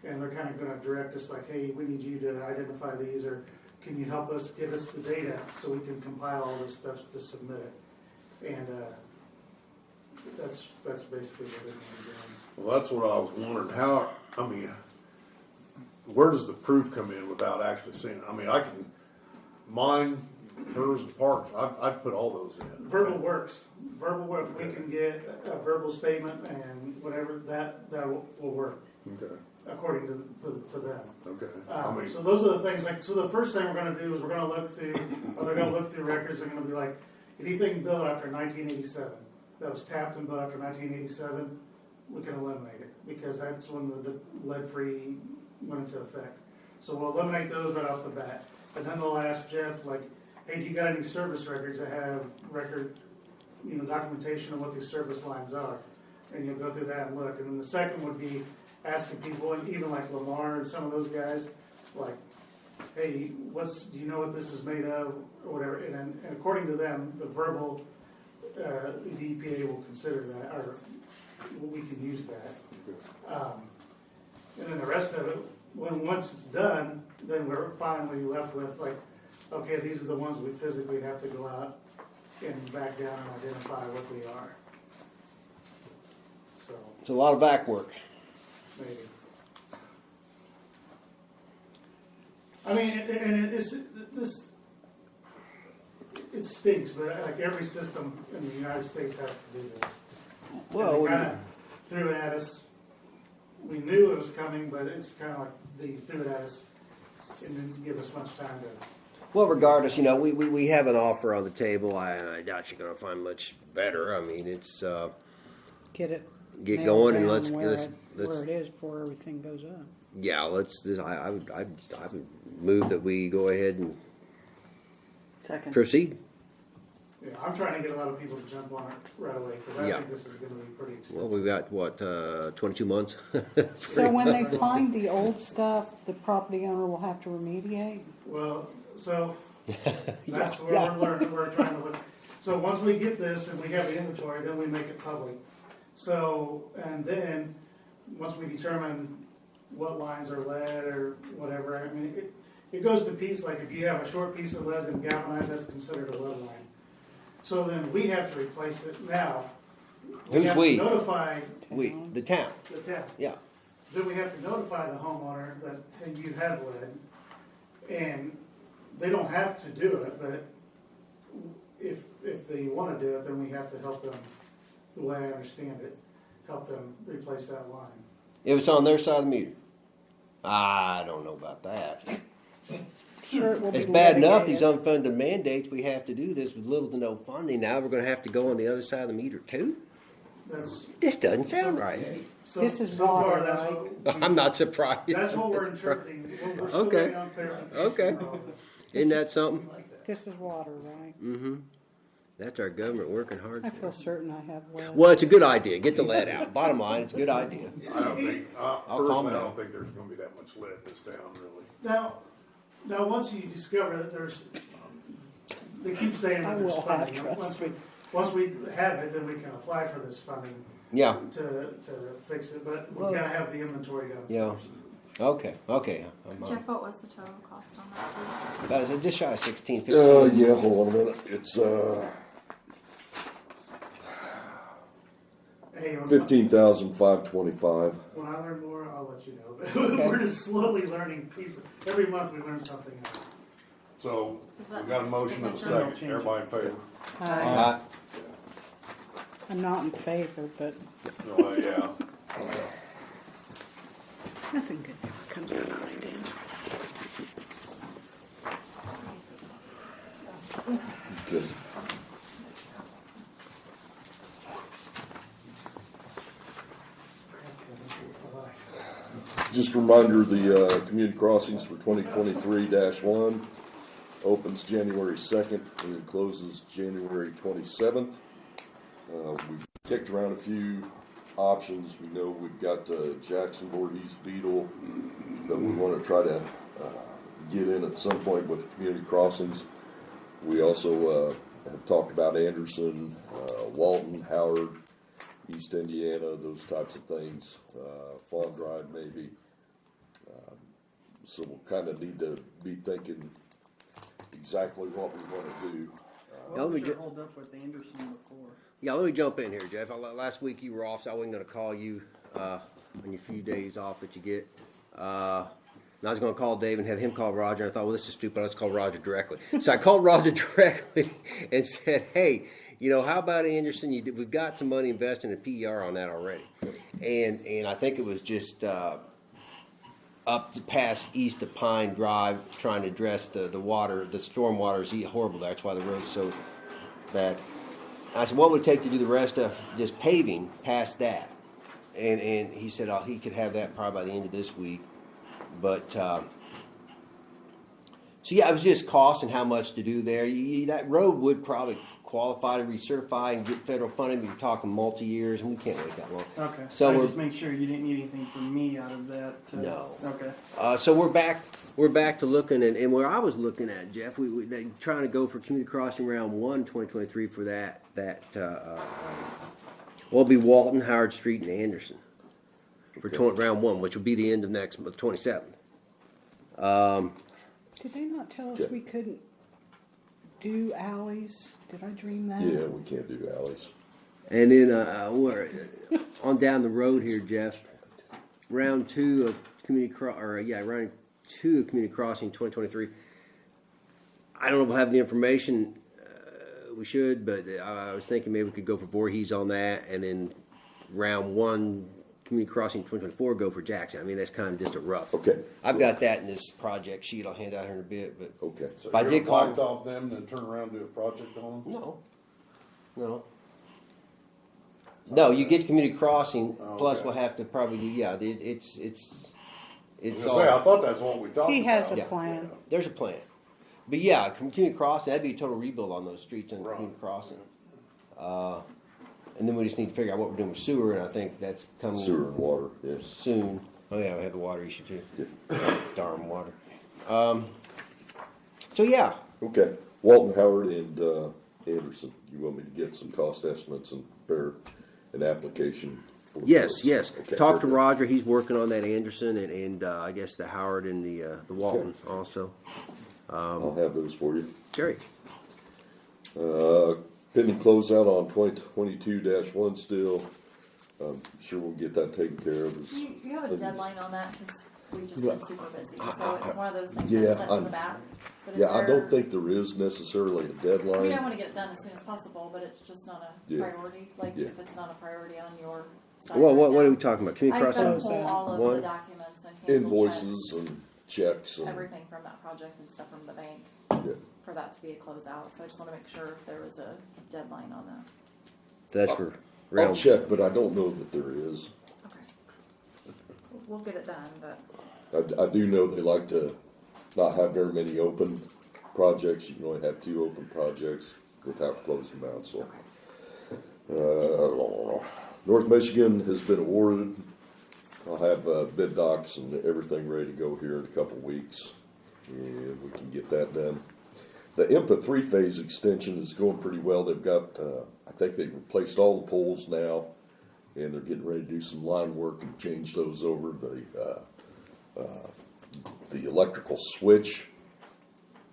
and they're kind of going to direct us like, hey, we need you to identify these, or can you help us get us the data so we can compile all this stuff to submit it. And that's basically what they're going to be doing. Well, that's what I was wondering. Where does the proof come in without actually seeing it? I mean, I can mine, hers, and parks. I'd put all those in. Verbal works. Verbal work. We can get a verbal statement and whatever that will work. Okay. According to them. Okay. So those are the things. So the first thing we're going to do is we're going to look through. They're going to look through records. They're going to be like anything built after 1987 that was tapped and built after 1987. We can eliminate it because that's when the lead-free went into effect. So we'll eliminate those right off the bat. And then they'll ask Jeff, like, hey, do you got any service records that have documentation of what these service lines are? And you'll go through that and look. And then the second would be, asking people, and even like Lamar and some of those guys, like, hey, do you know what this is made of, or whatever, and according to them, the verbal, the EPA will consider that, or we can use that. And then the rest of it, once it's done, then we're finally left with like, okay, these are the ones we physically have to go out and back down and identify what they are. So It's a lot of back work. maybe. I mean, it stinks, but like every system in the United States has to do this. Well, they kind of threw it at us. We knew it was coming, but it's kind of like they threw it at us and didn't give us much time to. well, regardless, we have an offer on the table. I doubt you're going to find much better. I mean, it's Get it. get nailed going and down let's where it is before everything goes up. yeah, I would move that we go ahead and Second. proceed. Yeah, I'm trying to get a lot of people to jump on it right away because I Yeah. think this is going to be pretty extensive. Well, we've got what 22 months. So when they find the old stuff, the property owner will have to remediate? Well, so that's Yeah, where yeah. we're learning. We're trying to look. So once we get this and we have the inventory, then we make it public. So, and then once we determine what lines are lead or whatever, I mean, it goes to piece. Like if you have a short piece of lead and galvanized, that's considered a lead line. So then we have to replace it now. Who's have we? To notify We, the town. the town. Yeah. Then we have to notify the homeowner that, hey, you have lead, and they don't have to do it, but if they want to do it, then we have to help them, the way I understand it, help them replace that line. If it's on their side of the meter. I don't know about that. Sure, it will be It's bad enough these litigated. unfunded mandates. We have to do this with little to no funding. Now we're going to have to go on the other side of the meter too. That's, This doesn't sound right. so, This is so far, water, that's right? what. I'm not surprised. That's what we're interpreting. We're still Okay. waiting on clarification Okay. for all this. Isn't that something? This is water, right? Mm-hmm. That's our government working hard I for feel us. certain I have lead. Well, it's a good idea. Get the lead out. Bottom line, it's a good idea. I don't think, I'll calm personally, I down. don't think there's gonna be that much lead in this town, really. Now, once you discover that they keep saying I that there's will have, funding. trust me. Once we have it, then we can apply for this funding Yeah. to fix it, but Well- we've got to have the inventory done Yeah. first. Okay. Okay. Jeff, what was the total cost on that, please? That was just shy of 16, 15. Yeah, hold on a minute. It's Hey, when- 15,525. When I learn more, I'll let you know. We're just slowly learning pieces. Every month we learn something else. So, Does we that got a make motion and a signature? second. Everybody in favor? Uh, I'm not in favor, but Oh, yeah. nothing good ever comes out of my dam. Okay. Just a reminder, the community crossings for 2023-1 opens January 2nd and it closes January 27th. We kicked around a few options. We know we've got Jackson Voorhees Beetle that we want to try to get in at some point with community crossings. We also have talked about Anderson, Walton, Howard, East Indiana, those types of things. Fawn Drive maybe. So we'll kind of need to be thinking exactly what we want to do. What was your hold up with Anderson before? Yeah, let me jump in here, Jeff. Last week you were off, so I wasn't going to call you on your few days off that you get. And I was going to call Dave and have him call Roger. And I thought, well, this is stupid. Let's call Roger directly. So I called Roger directly and said, hey, how about Anderson? We've got some money invested in a PER on that already. And I think it was just up to past east of Pine Drive trying to address the water. The storm water is horrible there. That's why the road's so bad. I said, what would it take to do the rest of just paving past that? And he said, he could have that probably by the end of this week. But, so yeah, it was just cost and how much to do there. That road would probably qualify to recertify and get federal funding, you're talking multi-years, and we can't wait that long. Okay. So I we're, just make sure you didn't need anything from me out of that. No. Okay. so we're back to looking, and where I was looking at, Jeff, they trying to go for community crossing round 1, 2023 for that will be Walton, Howard Street, and Anderson for round 1, which will be the end of next month, 27th. Did they not tell us we couldn't do alleys? Did I dream that? Yeah, we can't do alleys. And then we're on down the road here, Jeff. Round 2 of round 2 of community crossing 2023. I don't know if we'll have the information. We should, but I was thinking maybe we could go for Voorhees on that, and then round 1 community crossing 2024 go for Jackson. I mean, that's kind of just a rough. Okay. I've got that in this project sheet. I'll hand out here in a bit, but okay. So I you're did gonna call. blacktop them and then turn around and do a project on them? No. No, you get community crossing. Oh, Plus, okay. we'll have to probably do. Yeah, it's I was gonna say, I thought that's what we talked about. He has a Yeah. plan. There's a plan. But yeah, community crossing, that'd be a total rebuild on those streets and Right. community crossing. And then we just need to figure out what we're doing with sewer, and I think that's coming Sewer and water, yes. soon. Oh yeah, we have the water issue too. Yeah. Darn water. So yeah, Okay, Walton, Howard, and Anderson, you want me to get some cost estimates and prepare an application for yes, those? yes. Okay, Talk to very good. Roger. He's working on that Anderson and I guess the Howard and the Walton also. I'll have those for you. Jerry. Pending closeout on 2022-1 still. I'm sure we'll get that taken care of. You have a Things- deadline on that because we've just been super busy. So it's one of those things Yeah, that's set to I'm- the back. But is Yeah, I there- don't think there is necessarily a deadline. We don't want to get it done as soon as possible, but it's just not a Yeah. priority. Like Yeah. if it's not a priority on your side. What right are now. we talking about? Community I've got to crossing pull all of one. the documents and cancel Invoices checks, and checks and, everything from that project and stuff from the bank yeah. for that to be a closeout. So I just want to make sure if there was a deadline on that. That's for I'll round. check, but I don't know that there is. Okay. We'll get it done, but I do know they like to not have very many open projects. You can only have 2 open projects without closing them out, so. North Michigan has been awarded. I'll have bid docs and everything ready to go here in a couple weeks, and we can get that done. The IMPA 3-phase extension is going pretty well. They've got, I think they've replaced all the poles now, and they're getting ready to do some line work and change those over. The electrical switch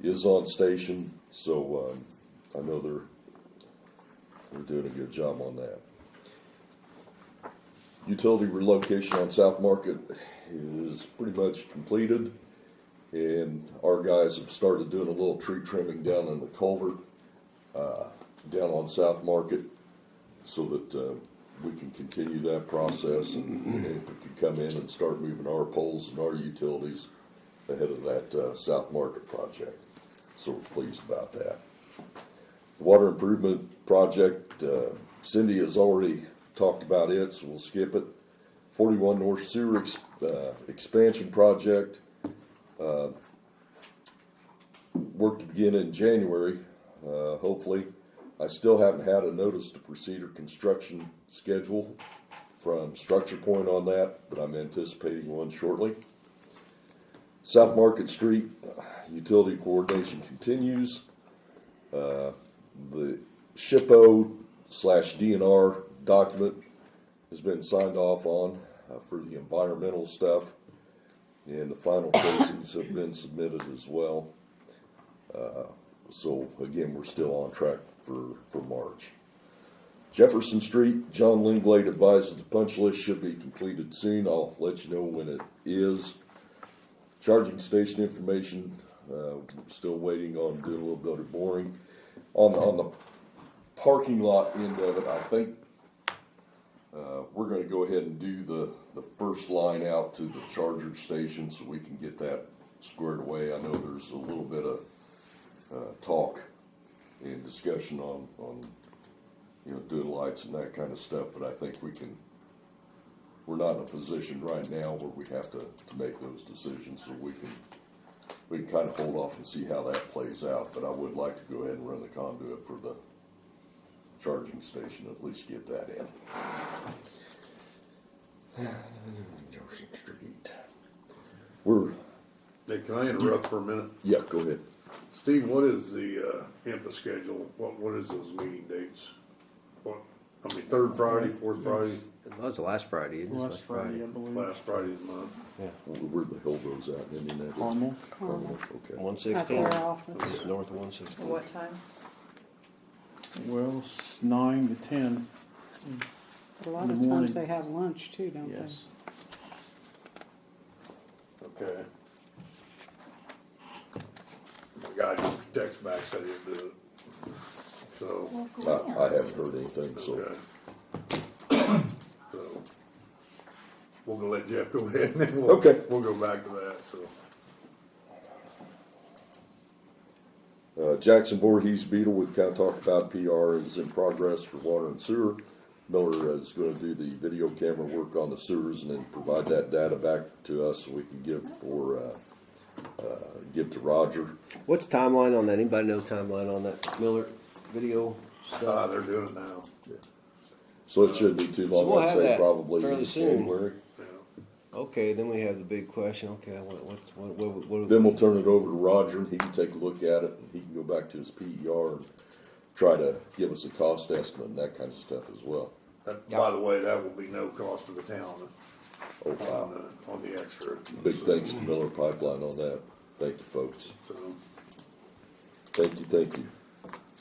is on station, so I know they're doing a good job on that. Utility relocation on South Market is pretty much completed, and our guys have started doing a little tree trimming down in the culvert down on South Market, so that we can continue that process and we can come in and start moving our poles and our utilities ahead of that South Market project. So we're pleased about that. The water improvement project, Cindy has already talked about it, so we'll skip it. 41 North Sewer expansion project. Work to begin in January, hopefully. I still haven't had a notice to proceed or construction schedule from Structure Point on that, but I'm anticipating one shortly. South Market Street, utility coordination continues. The SHPO/DNR document has been signed off on for the environmental stuff, and the final tracings have been submitted as well. So again, we're still on track for March. Jefferson Street, John Linglade advises the punch list should be completed soon. I'll let you know when it is. Charging station information, still waiting on doing a little bit of boring. On the parking lot end of it, I think we're going to go ahead and do the first line out to the charger station so we can get that squared away. I know there's a little bit of talk and discussion on doing lights and that kind of stuff, but I think we're not in a position right now where we have to make those decisions, so we can kind of hold off and see how that plays out. But I would like to go ahead and run the conduit for charging station, at least get that in. Jefferson Street. Hey, can I interrupt for a minute? Yeah, go ahead. Steve, what is the HIPAA schedule? What is those meeting dates? Third Friday, fourth Friday? That was the last Friday, isn't it? Last Friday, I believe. Last Friday of the month. Yeah. Where the hell goes out in Indianapolis? Carmel. Carmel, okay. 116. At their office. It's north of 116. What time? Well, it's 9 to 10. But a lot In of the morning. times they have lunch too, don't Yes. Okay. The guy just texted back, said he'd do it. So, I haven't heard anything, so. okay. So, we're gonna let Jeff go ahead and then Okay. we'll go back to that, so. Jackson Voorhees Beetle, we've kind of talked about. PR is in progress for water and sewer. Miller is going to do the video camera work on the sewers and then provide that data back to us so we can give to Roger. What's the timeline on that? Anybody know the timeline on that Miller video stuff? They're doing it now. So it shouldn't be too long. So we'll I'd have say that probably fairly in soon. January. Okay, then we have the big question. Okay, what Then we'll turn it over to Roger and he can take a look at it and he can go back to his PER and try to give us a cost estimate and that kind of stuff as well. By the way, that will be no cost to the town. Oh, wow. On the extra. Big thanks to Miller Pipeline on that. Thank you, folks. So, Thank you.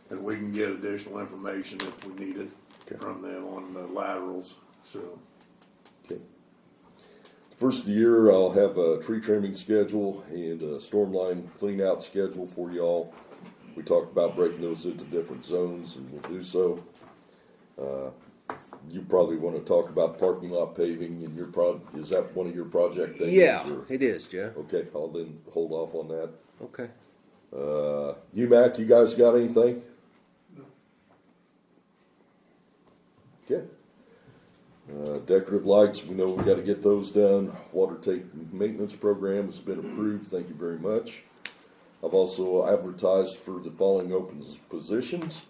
and we can get additional information if we need it from them on the laterals, so. Okay. First of the year, I'll have a tree trimming schedule and a storm line clean out schedule for y'all. We talked about breaking those into different zones and we'll do so. You probably want to talk about parking lot paving and is that one of your project things? Yeah, or? it is, Jeff. Okay, I'll then hold off on that. Okay. UMAC, you guys got anything? Okay. Decorative lights, we know we got to get those done. Water tank maintenance program has been approved. Thank you very much. I've also advertised for the following open positions.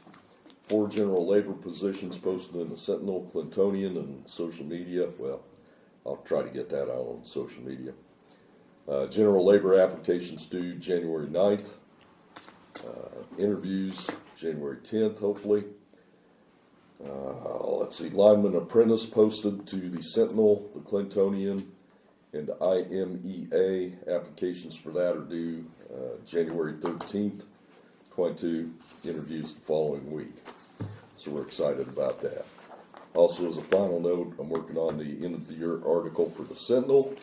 4 general labor positions posted in the Sentinel, Clintonian, and social media. Well, I'll try to get that out on social media. General labor applications due January 9th. Interviews January 10th, hopefully. Let's see, lineman apprentice posted to the Sentinel, the Clintonian, and IMEA. Applications for that are due January 13th. 22 interviews the following week. So we're excited about that. Also, as a final note, I'm working on the end of the year article for the Sentinel.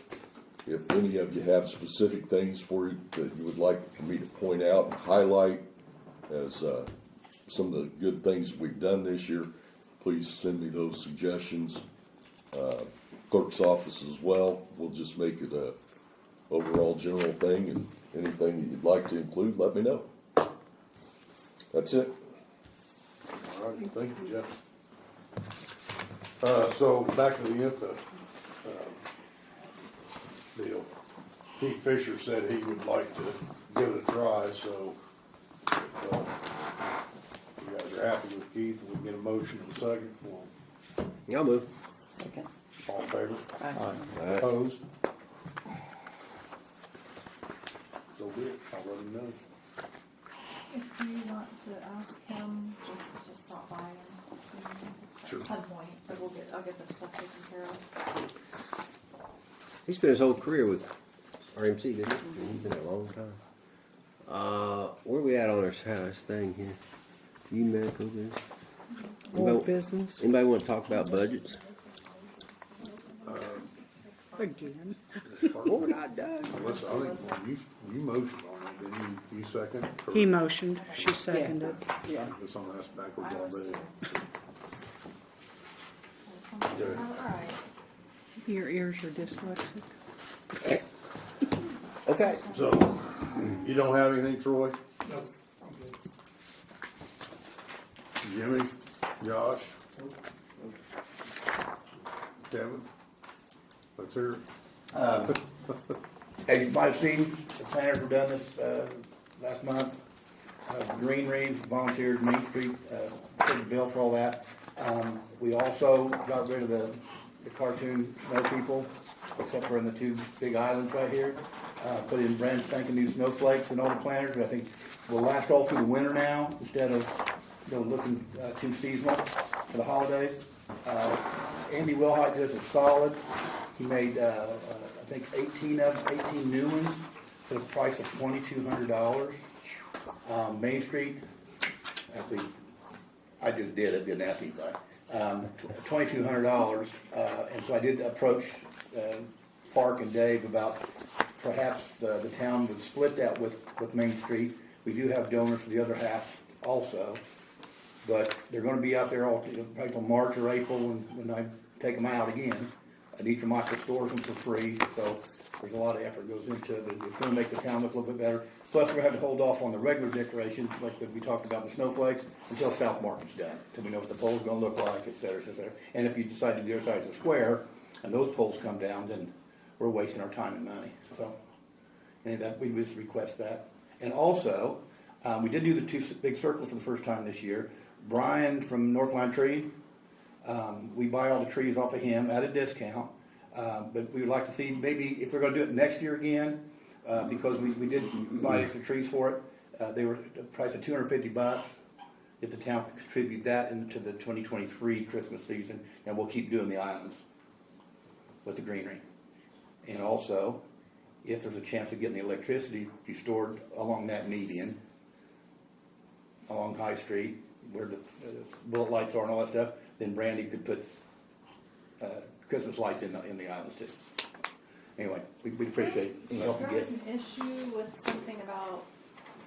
If any of you have specific things for you that you would like for me to point out and highlight as some of the good things we've done this year, please send me those suggestions. Clerk's office as well. We'll just make it a overall general thing, and anything that you'd like to include, let me know. That's it. All right, thank you, Jeff. So back to the INTA deal. Keith Fisher said he would like to give it a try, so if you guys are happy with Keith, we'll get a motion in a second. I'll move. Second. All in favor? Aye. Opposed? So be it. I'll let him know. If you want to ask him, just stop by and see him Sure. at some point, but I'll get this stuff taken care of. He spent his whole career with RMC, didn't he? He's been there a long time. Where are we at on our thing here? UMAC over there? Old business. Anybody want to talk about budgets? Again. We're not done. Melissa, I think you motioned on it, didn't you second? He motioned, she seconded. Yeah. This on that's backwards all day. All right. Your ears are dyslexic. Okay. So, you don't have anything, Troy? No. Jimmy? Josh? Kevin? Let's hear it. As you might have seen, the planners were done this last month. Greenery, volunteered, Main Street, paid the bill for all that. We also got rid of the cartoon snow people, except for in the two big islands right here. Put in brand spanking new snowflakes and all the planters, but I think will last all through the winter now, instead of, looking too seasonal for the holidays. Andy Wilhite did us a solid. He made, I think 18 new ones for the price of $2,200. Main Street, actually, I just did it, didn't ask anybody. $2,200, and so I did approach Park and Dave about perhaps the town would split that with Main Street. We do have donors for the other half also, but they're going to be out there all probably till March or April when I take them out again. Anitra Michael stores them for free, so there's a lot of effort goes into it, but it's going to make the town look a little bit better. Plus, we're going to have to hold off on the regular decorations, like that we talked about the snowflakes, until South Market's done, until we know what the pole's going to look like, et cetera, et cetera. And if you decide to do the other side of the square, and those poles come down, then we're wasting our time and money. So, and that we just request that. And also, we did do the two big circles for the first time this year. Brian from Northline Tree, we buy all the trees off of him at a discount. But we would like to see maybe if we're going to do it next year again, because we did buy extra trees for it. They were the price of $250. If the town could contribute that into the 2023 Christmas season, and we'll keep doing the islands with the greenery. And also, if there's a chance of getting the electricity restored along that median, along High Street, where the bullet lights are and all that stuff, then Brandy could put Christmas lights in the islands too. Anyway, we appreciate the help we There get. was an issue with something about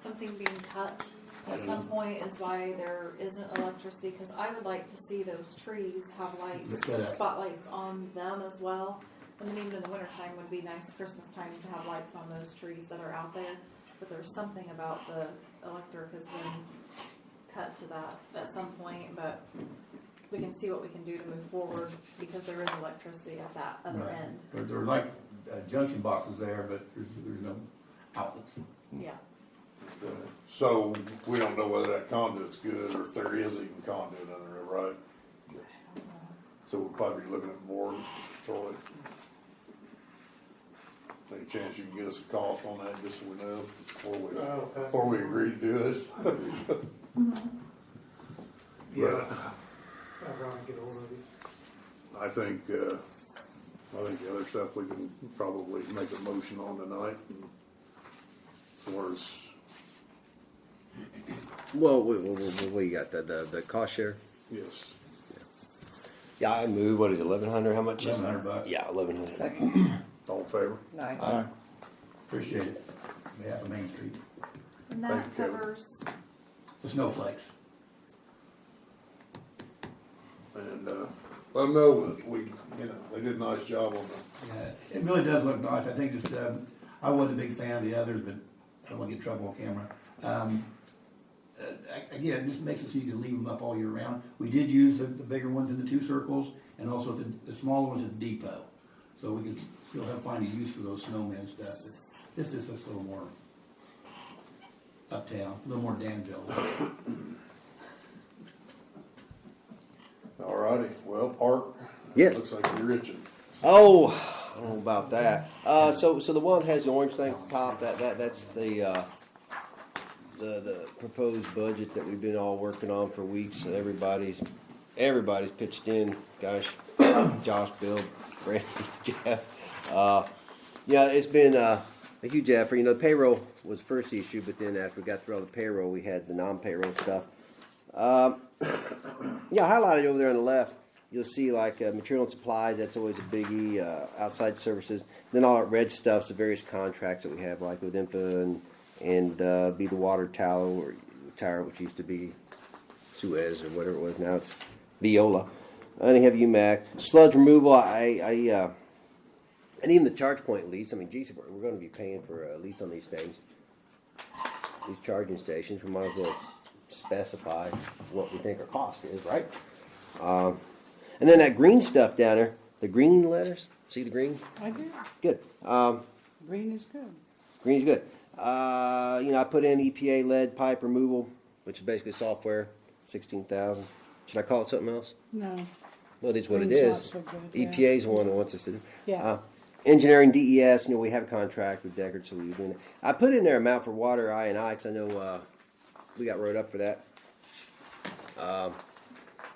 something being cut at some point is why there isn't electricity, because I would like to see those trees have lights, spotlights on them as well. And then even in the wintertime would be nice Christmas time to have lights on those trees that are out there. But there's something about the electric has been cut to that at some point, but we can see what we can do to move forward because there is electricity at that other end. There are like junction boxes there, but there's no outlets. Yeah. So we don't know whether that conduit's good or if there is even conduit under there, right? So we'll probably be looking at more, Troy. Any chance you can get us a cost on that, just so we know before we agree to do this? Yeah. I'll probably get hold of you. I think the other stuff we can probably make a motion on tonight. As far as Well, we got the cost share. yes, Yeah, I moved. What is it, 1,100? How much? $1,100. Yeah, 1,100. Second. all in favor? Aye. Aye. Appreciate it. On behalf of Main Street. And Thank that you, Kevin. covers, The snowflakes. And let them know that they did a nice job on the. Yeah, it really does look nice. I think just, I wasn't a big fan of the others, but I don't want to get in trouble on camera. Again, it just makes it so you can leave them up all year round. We did use the bigger ones in the two circles, and also the smaller ones at the depot. So we can still find a use for those snowmen stuff. But this just looks a little more uptown, a little more Danville. All righty. Well, Park. Yeah. Looks like you're itching. Oh, I don't know about that. So the one that has the orange thing at the top, that's the proposed budget that we've been all working on for weeks. And everybody's pitched in. Gosh, Josh, Bill, Randy, Jeff. Yeah, it's been a huge effort. The payroll was the first issue, but then after we got through all the payroll, we had the non-payroll stuff. Yeah, highlighted over there on the left, you'll see like material and supplies. That's always a biggie. Outside services. Then all that red stuff's the various contracts that we have, like with IMPA and Be the Water Tower, which used to be Suez or whatever it was. Now it's Viola. And they have UMAC sludge removal. And even the charge point lease. I mean, geez, we're going to be paying for a lease on these things, these charging stations. We might as well specify what we think our cost is, right? And then that green stuff down there, the green letters. See the green? I do. Good. Green is good. Green is good. I put in EPA lead pipe removal, which is basically software, 16,000. Should I call it something else? No. Well, it is what it Clean's is. not so good, yeah. EPA is the one that wants us to do. Yeah. Engineering DES, we have a contract with Deckard, so we're doing it. I put in there amount for water I&I because I know we got wrote up for that.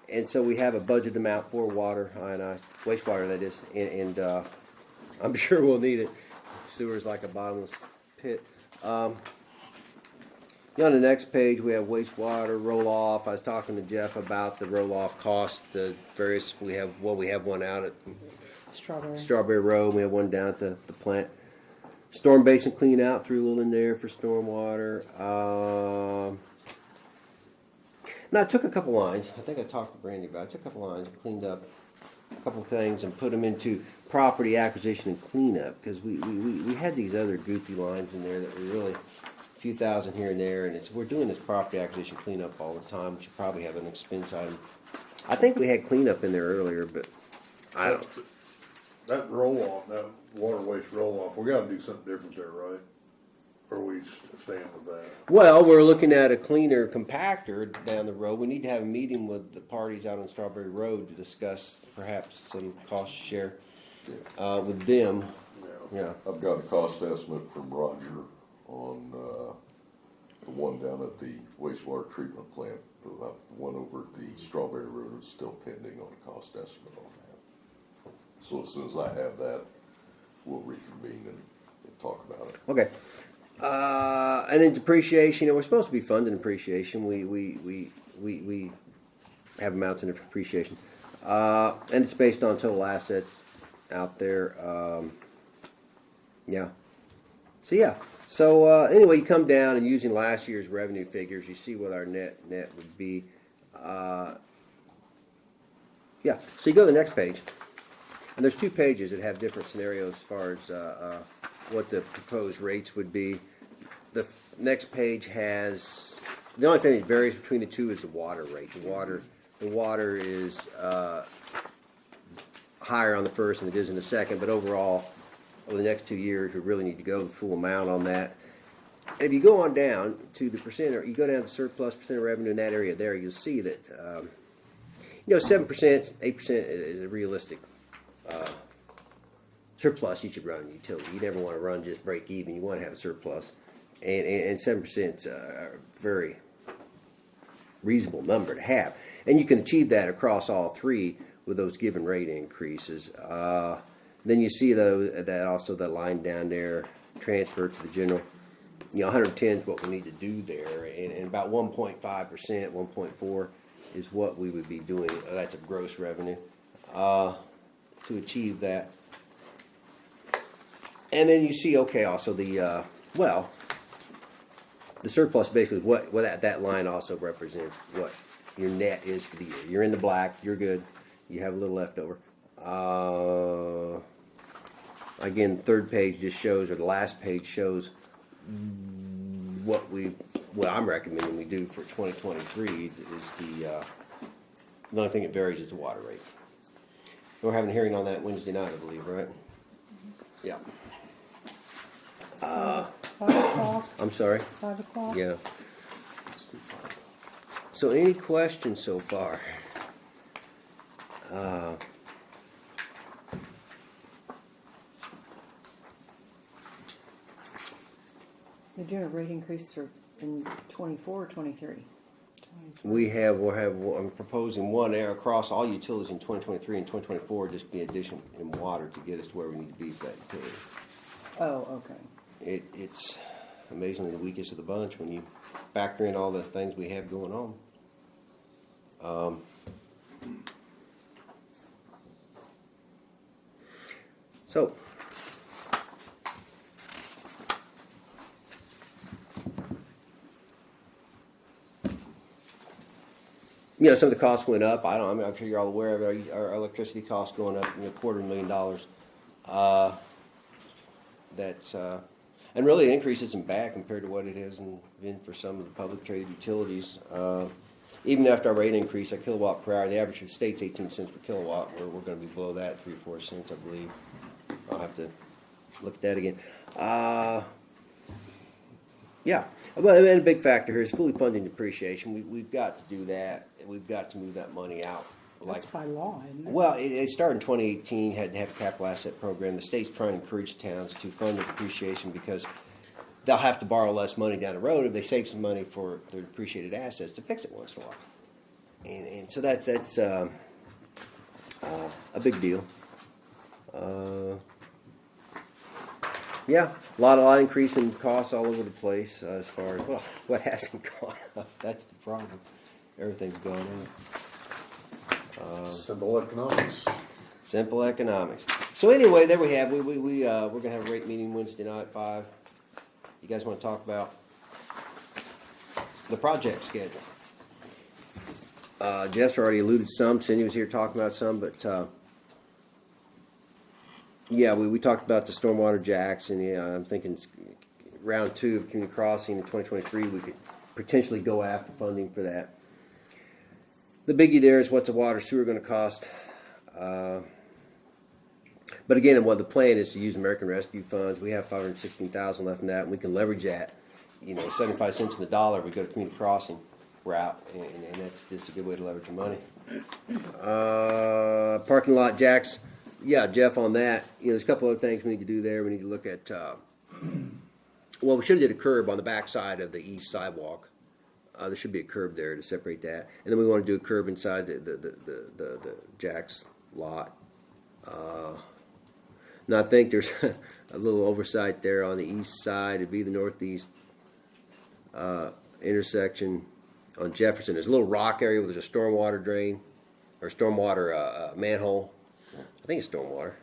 And so we have a budget amount for water I&I, wastewater that is, and I'm sure we'll need it. Sewer's like a bottomless pit. On the next page, we have wastewater roll-off. I was talking to Jeff about the roll-off cost, the various, we have one out at Strawberry Road. We have one down at the plant. Storm basin clean out, threw a little in there for stormwater. Now I took a couple lines. I think I talked to Brandy about it. I took a couple lines and cleaned up a couple things and put them into property acquisition and cleanup because we had these other goofy lines in there that were really a few thousand here and there, and we're doing this property acquisition cleanup all the time. We should probably have an expense item. I think we had cleanup in there earlier, but I don't. That roll-off, that water waste roll-off, we gotta do something different there, right? Or are we staying with that? Well, we're looking at a cleaner compactor down the road. We need to have a meeting with the parties out on Strawberry Road to discuss perhaps some cost share with them. Yeah. I've got a cost estimate from Roger on the one down at the wastewater treatment plant. The one over at the Strawberry Road is still pending on a cost estimate on that. So as soon as I have that, we'll reconvene and talk about it. Okay. And then depreciation. We're supposed to be funding depreciation. We have amounts in depreciation, and it's based on total assets out there. Yeah. So anyway, you come down and using last year's revenue figures, you see what our net would be. Yeah. So you go to the next page, and there's 2 pages that have different scenarios as far as what the proposed rates would be. The next page has the only thing that varies between the two is the water rate. The water is higher on the first than it is in the second, but overall, over the next 2 years, we really need to go the full amount on that. And if you go on down to the percent, or you go down to surplus percent of revenue in that area there, you'll see that 7%, 8% is a realistic surplus you should run in utility. You never want to run just break even. You want to have a surplus. And 7% is a very reasonable number to have. And you can achieve that across all 3 with those given rate increases. Then you see that also the line down there, transfer to the general. 110 is what we need to do there. And about 1.5%, 1.4 is what we would be doing. That's a gross revenue to achieve that. And then you see, also the the surplus basically what that line also represents what your net is for the year. You're in the black, you're good. You have a little left over. Again, third page just shows, or the last page shows what I'm recommending we do for 2023 is the only thing that varies is the water rate. We're having a hearing on that Wednesday night, I believe, right? Yeah. 5 o'clock. I'm sorry? 5 o'clock. Yeah. So any questions so far? They're doing a rate increase in 24 or 23? I'm proposing one across all utilities in 2023 and 2024, just be addition in water to get us to where we need to be for that utility. Oh, okay. It's amazingly the weakest of the bunch when you factor in all the things we have going on. So, some of the costs went up. I'm sure you're all aware of it. Our electricity costs going up $250,000. That's and really the increase isn't bad compared to what it has been for some of the public traded utilities. Even after our rate increase, our kilowatt per hour, the average for the state's 18 cents per kilowatt. We're going to be below that, 3 or 4 cents, I believe. I'll have to look at that again. Yeah, well, and a big factor here is fully funding depreciation. We've got to do that, and we've got to move that money out. That's by law, isn't it? Well, it started in 2018, had to have a capital asset program. The state's trying to encourage towns to fund the depreciation because they'll have to borrow less money down the road if they save some money for their depreciated assets to fix it once in a while. And so that's a big deal. Yeah, a lot of increase in costs all over the place as far as, well, what hasn't gone up. That's the problem. Everything's gone up. Simple economics. Simple economics. So anyway, there we have. We're gonna have a rate meeting Wednesday night at 5. You guys want to talk about the project schedule? Jeff's already alluded to some. Cindy was here talking about some, but yeah, we talked about the stormwater jacks, and yeah, I'm thinking round 2 of community crossing in 2023. We could potentially go after funding for that. The biggie there is what's the water sewer going to cost. But again, what the plan is to use American Rescue funds. We have $516,000 left in that, and we can leverage that. 75 cents in the dollar. We go to community crossing route, and that's just a good way to leverage your money. Parking lot jacks. Yeah, Jeff, on that. There's a couple other things we need to do there. We need to look at. Well, we should have did a curb on the back side of the east sidewalk. There should be a curb there to separate that, and then we want to do a curb inside the Jack's lot. Now I think there's a little oversight there on the east side. It'd be the northeast intersection on Jefferson. There's a little rock area where there's a stormwater drain or stormwater manhole. I think it's stormwater.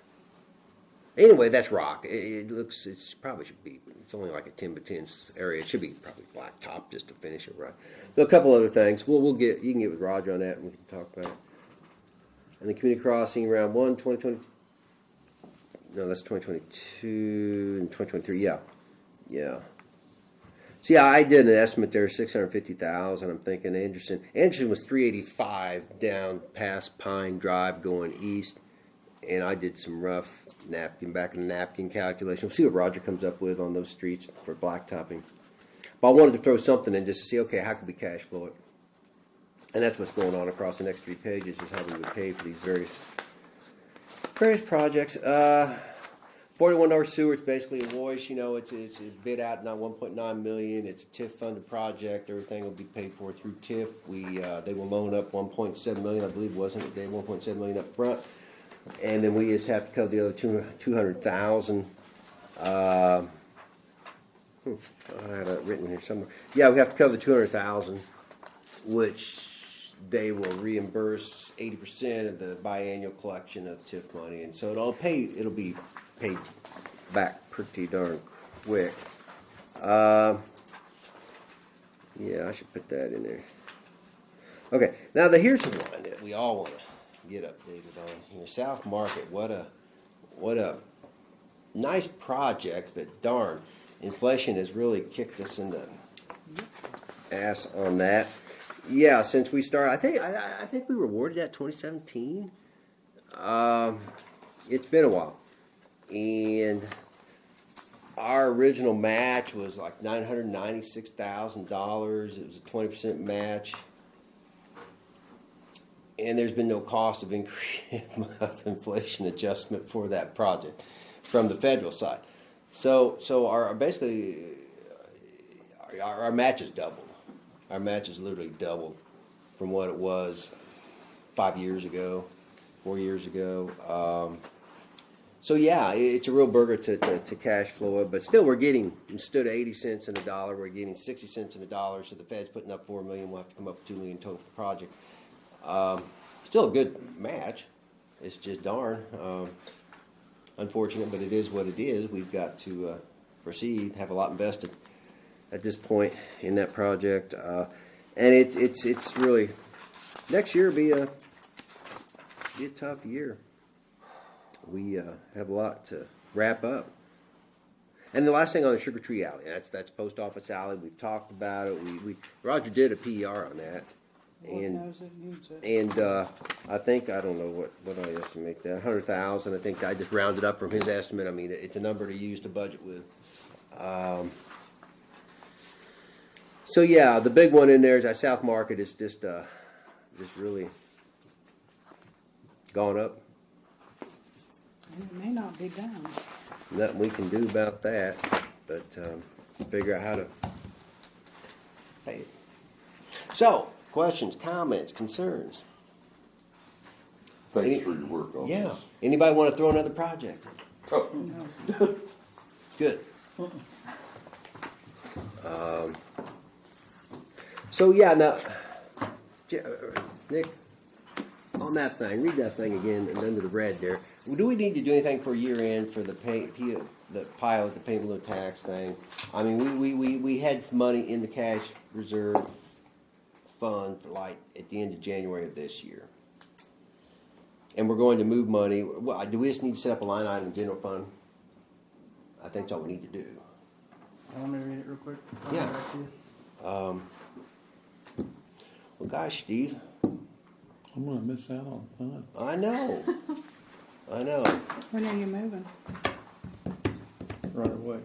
Anyway, that's rock. It's probably should be. It's only like a 10 by 10 area. It should be probably blacktop just to finish it right. So a couple other things. You can get with Roger on that and we can talk about it. And the community crossing round 1, 2020. No, that's 2022 and 2023. Yeah. So yeah, I did an estimate there, 650,000. I'm thinking Anderson was 385 down past Pine Drive going east, and I did some rough back in the napkin calculation. We'll see what Roger comes up with on those streets for blacktopping. But I wanted to throw something in just to see, okay, how can we cash flow it? And that's what's going on across the next 3 pages is how we would pay for these various projects. $41 sewer, it's basically a wash. It's bid out now $1.9 million. It's a TIF funded project. Everything will be paid for through TIF. They will loan up $1.7 million, I believe, wasn't it? They had $1.7 million up front. And then we just have to cover the other $200,000. I had it written here somewhere. Yeah, we have to cover the $200,000, which they will reimburse 80% of the biannual collection of TIF money, and so it'll be paid back pretty darn quick. Yeah, I should put that in there. Okay, now here's the one that we all want to get updated on here. South Market, what a nice project, but darn, inflation has really kicked us in the ass on that. Yeah, since we started, I think we rewarded that 2017. It's been a while, and our original match was like $996,000. It was a 20% match. And there's been no cost of inflation adjustment for that project from the federal side. So our match is doubled. Our match is literally doubled from what it was 5 years ago, 4 years ago. So yeah, it's a real burger to cash flow it, but still we're getting, instead of 80 cents in the dollar, we're getting 60 cents in the dollar. So the Fed's putting up $4 million. We'll have to come up with $2 million total for the project. Still a good match. It's just darn unfortunate, but it is what it is. We've got to proceed, have a lot invested at this point in that project, and it's really next year will be a tough year. We have a lot to wrap up. And the last thing on the Sugar Tree Alley, that's Post Office Alley. We've talked about it. Roger did a PER on that. And I think, I don't know what I estimate that, 100,000. I think I just rounded up from his estimate. I mean, it's a number to use to budget with. So yeah, the big one in there is that South Market is just really gone up. And it may not be done. Nothing we can do about that, but figure out how to pay it. So, questions, comments, concerns? Thanks for your work on Yeah. this. Anybody want to throw another project? Oh, Good. So yeah, now, Nick, on that thing, read that thing again and under the red there. Do we need to do anything for year end for the the pilot, the payment of tax thing? I mean, we had money in the cash reserve fund for like at the end of January of this year. And we're going to move money. Well, do we just need to set up a line item in general fund? I think that's all we need to do. Want me to read it real quick? I'll Yeah. get back to you. Well, gosh, Steve, I'm gonna miss out on fun. I know. I know. When are you moving? Right away.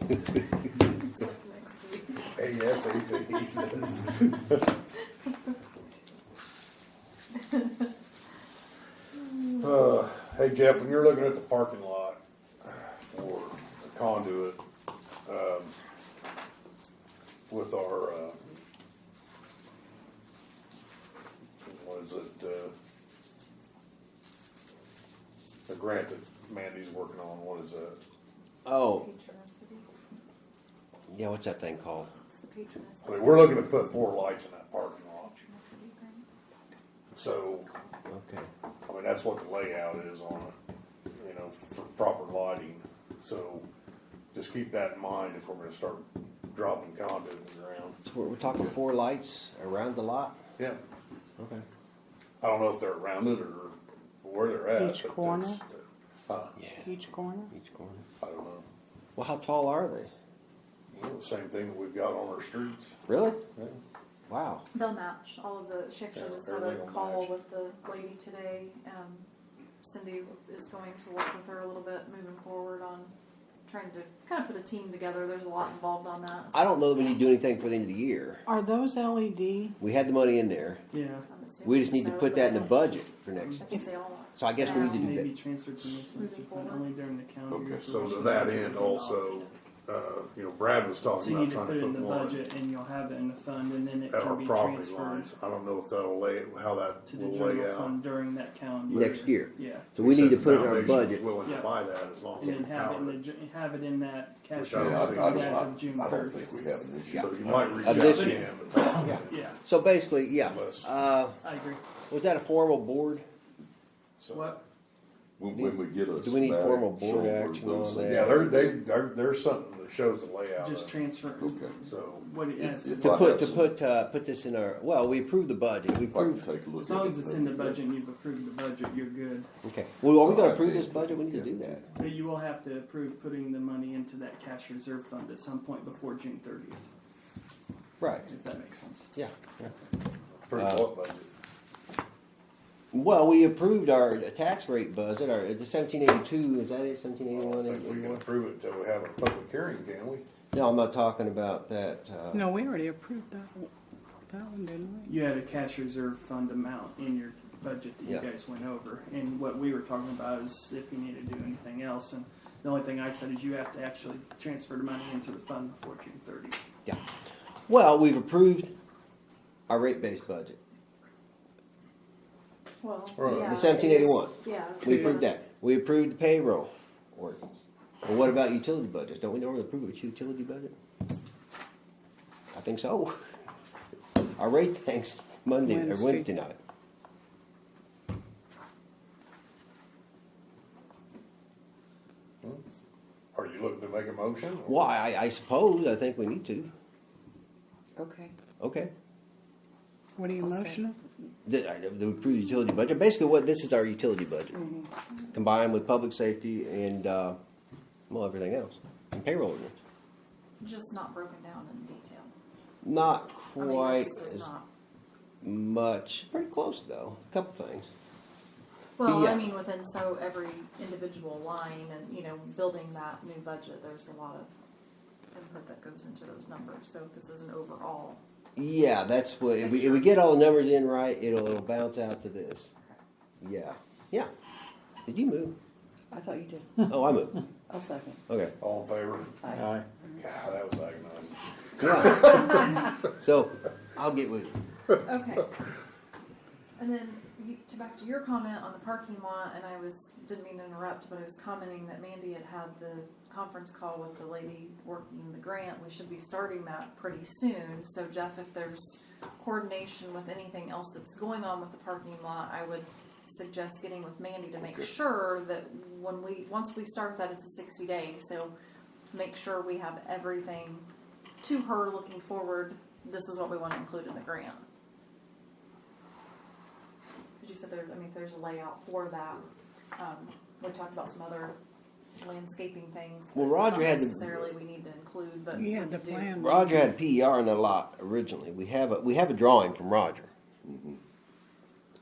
It's like next week. ASAP, he says. Hey Jeff, when you're looking at the parking lot for the conduit, with our, what is it, the grant that Mandy's working on, what is that? Oh, yeah, what's that thing called? It's the patroness. I mean, we're looking to put 4 lights in that parking lot. So, Okay. I mean, that's what the layout is on it, you know, for proper lighting. So just keep that in mind if we're gonna start dropping conduit in the ground. So we're talking 4 lights around the lot? Yeah. Okay. I don't know if they're around it or where they're at. Each but corner? Yeah. Each corner? Each corner. I don't know. Well, how tall are they? You know, the same thing that we've got on our streets. Really? Yeah. Wow. They'll match all of the. She actually Yeah, just had a everything will call match. with the lady today. Cindy is going to work with her a little bit moving forward on trying to kind of put a team together. There's a lot involved on that. I don't know that we need to do anything for the end of the year. Are those LED? We had the money in there. Yeah. I'm assuming We just need to so, put that in the but budget for next I year. think they all. So I guess we need to do Maybe that. transferred to this Moving fund only during the calendar year. Okay, for So which to the that budget end was also, you know, Brad was So talking you about need to trying put it to in put the one budget and you'll have it in the fund and then it at can our be property transferred lines. I don't know if that'll how that to the will lay general out. fund during that calendar year. Next year. Yeah. So we He need to said put it the in our foundation's budget. willing Yeah. to buy that as long as And we then have it power in it. the have it in that cash Which I reserve don't fund think- as of June I don't 3rd. think we have an issue. So you might reach Of out this to year. him and talk to him. Yeah, So basically, yeah. Unless- I agree. Was that a formal board? So- What? When we get a Do we need schematic formal board showing where action those on things that? Yeah, there's something that shows the layout. Just of it. transfer Okay. So what it has to If be. I have some- Put this in our, well, we approved the budget. We If I can approved, take a look As at long it, as it's then in the we budget and you've approved the budget, you're good. okay. Well, are we gonna Well, approve I this think- budget? We need to do that. But you will have to approve putting the money into that cash reserve fund at some point before June 30th, Right. if that makes sense. Yeah. Yeah. pretty what budget? Well, we approved our tax rate budget, the 1782, is that it, I 1781? don't think we can approve it until we have a public hearing, can we? No, I'm not talking about that. No, we already approved that one, didn't we? You had a cash reserve fund amount in your budget that you Yeah. guys went over, and what we were talking about is if you need to do anything else. And the only thing I said is you have to actually transfer the money into the fund before June 30th. Yeah. Well, we've approved our rate-based budget. Well, Right. yeah. The 1781. Yeah. We approved that. We approved the payroll ordinance. Well, what about utility budgets? Don't we normally approve a utility budget? I think so. Our rate thing's Wednesday night. Are you looking to make a motion? Well, I suppose, I think we need to. Okay. Okay. What are you I'll say. motioning? The approved utility budget. Basically, this is our utility budget, combined with public safety and well, everything else, and payroll ordinance. Just not broken down in detail. Not I mean, quite it's as not. much. Pretty close though. A couple things. Well, yeah. I mean, within every individual line and, building that new budget, there's a lot of input that goes into those numbers. So this is an overall. Yeah, that's what, if we get all the numbers in right, it'll bounce out to this. Yeah. Yeah. Did you move? I thought you did. Oh, I moved. I'll second. Okay. All in favor? Aye. God, that was agonizing. Yeah. So, I'll get with you. Okay. And then back to your comment on the parking lot, and didn't mean to interrupt, but I was commenting that Mandy had the conference call with the lady working the grant. We should be starting that pretty soon. So Jeff, if there's coordination with anything else that's going on with the parking lot, I would suggest getting with Mandy to make sure that once we start that, it's a 60 days. So make sure we have everything to her looking forward. This is what we want to include in the grant. You said there's a layout for that. We talked about some other landscaping things. Well, Roger not had necessarily we need to include, but You had the plan. Roger had PER on that lot originally. We have a drawing from Roger.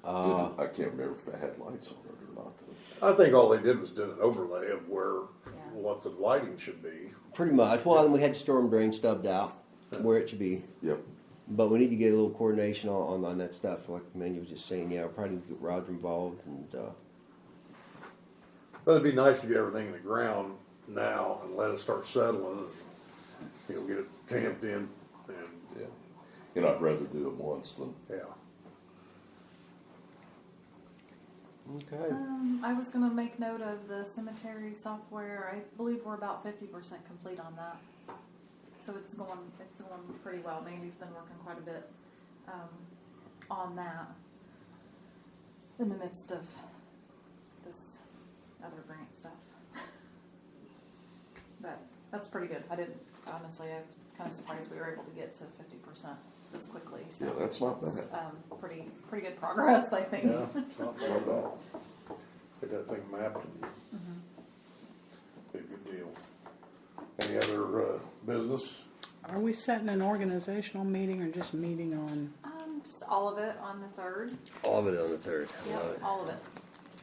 I can't remember if it had lights on it or not, though. I think all they did was did an overlay of what the lighting should be. Pretty much. Well, then we had storm drain stubbed out where it should be. Yep. But we need to get a little coordination on that stuff. Like Manny was just saying, yeah, we'll probably get Roger involved. And But it'd be nice to get everything in the ground now and let it start settling and, get it camped in and, Yeah. And I'd rather do it once than. yeah. okay. I was going to make note of the cemetery software. I believe we're about 50% complete on that. So it's going pretty well. Mandy's been working quite a bit on that in the midst of this other grant stuff. But that's pretty good. I was kind of surprised we were able to get to 50% this quickly. So Yeah, that's not bad. it's, pretty good progress, I think. Yeah, it's not bad at all. Get that thing mapped and be a good deal. Any other business? Are we setting an organizational meeting or just meeting on? Just all of it on the 3rd. All of it on the 3rd. Yep, all of it.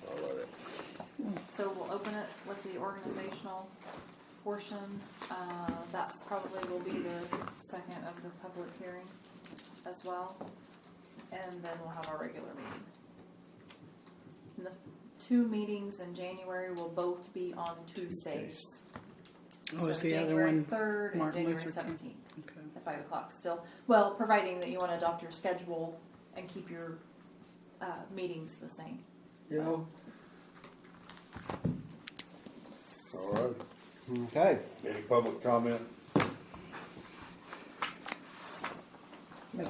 I love it. So we'll open it with the organizational portion. That probably will be the second of the public hearing as well. And then we'll have our regular meeting. And the 2 meetings in January will both be on Tuesdays. Oh, is the other January one 3rd and Martin January Luther King? 17th Okay. at 5 o'clock still. Well, providing that you want to adopt your schedule and keep your meetings the same. Yeah. All right. Okay. Any public comment?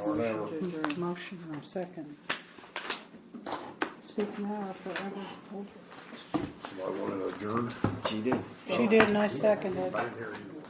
Or never. Motion or second. Speak now or forever. Somebody want to adjourn? She did. She did, and I seconded. I didn't hear you.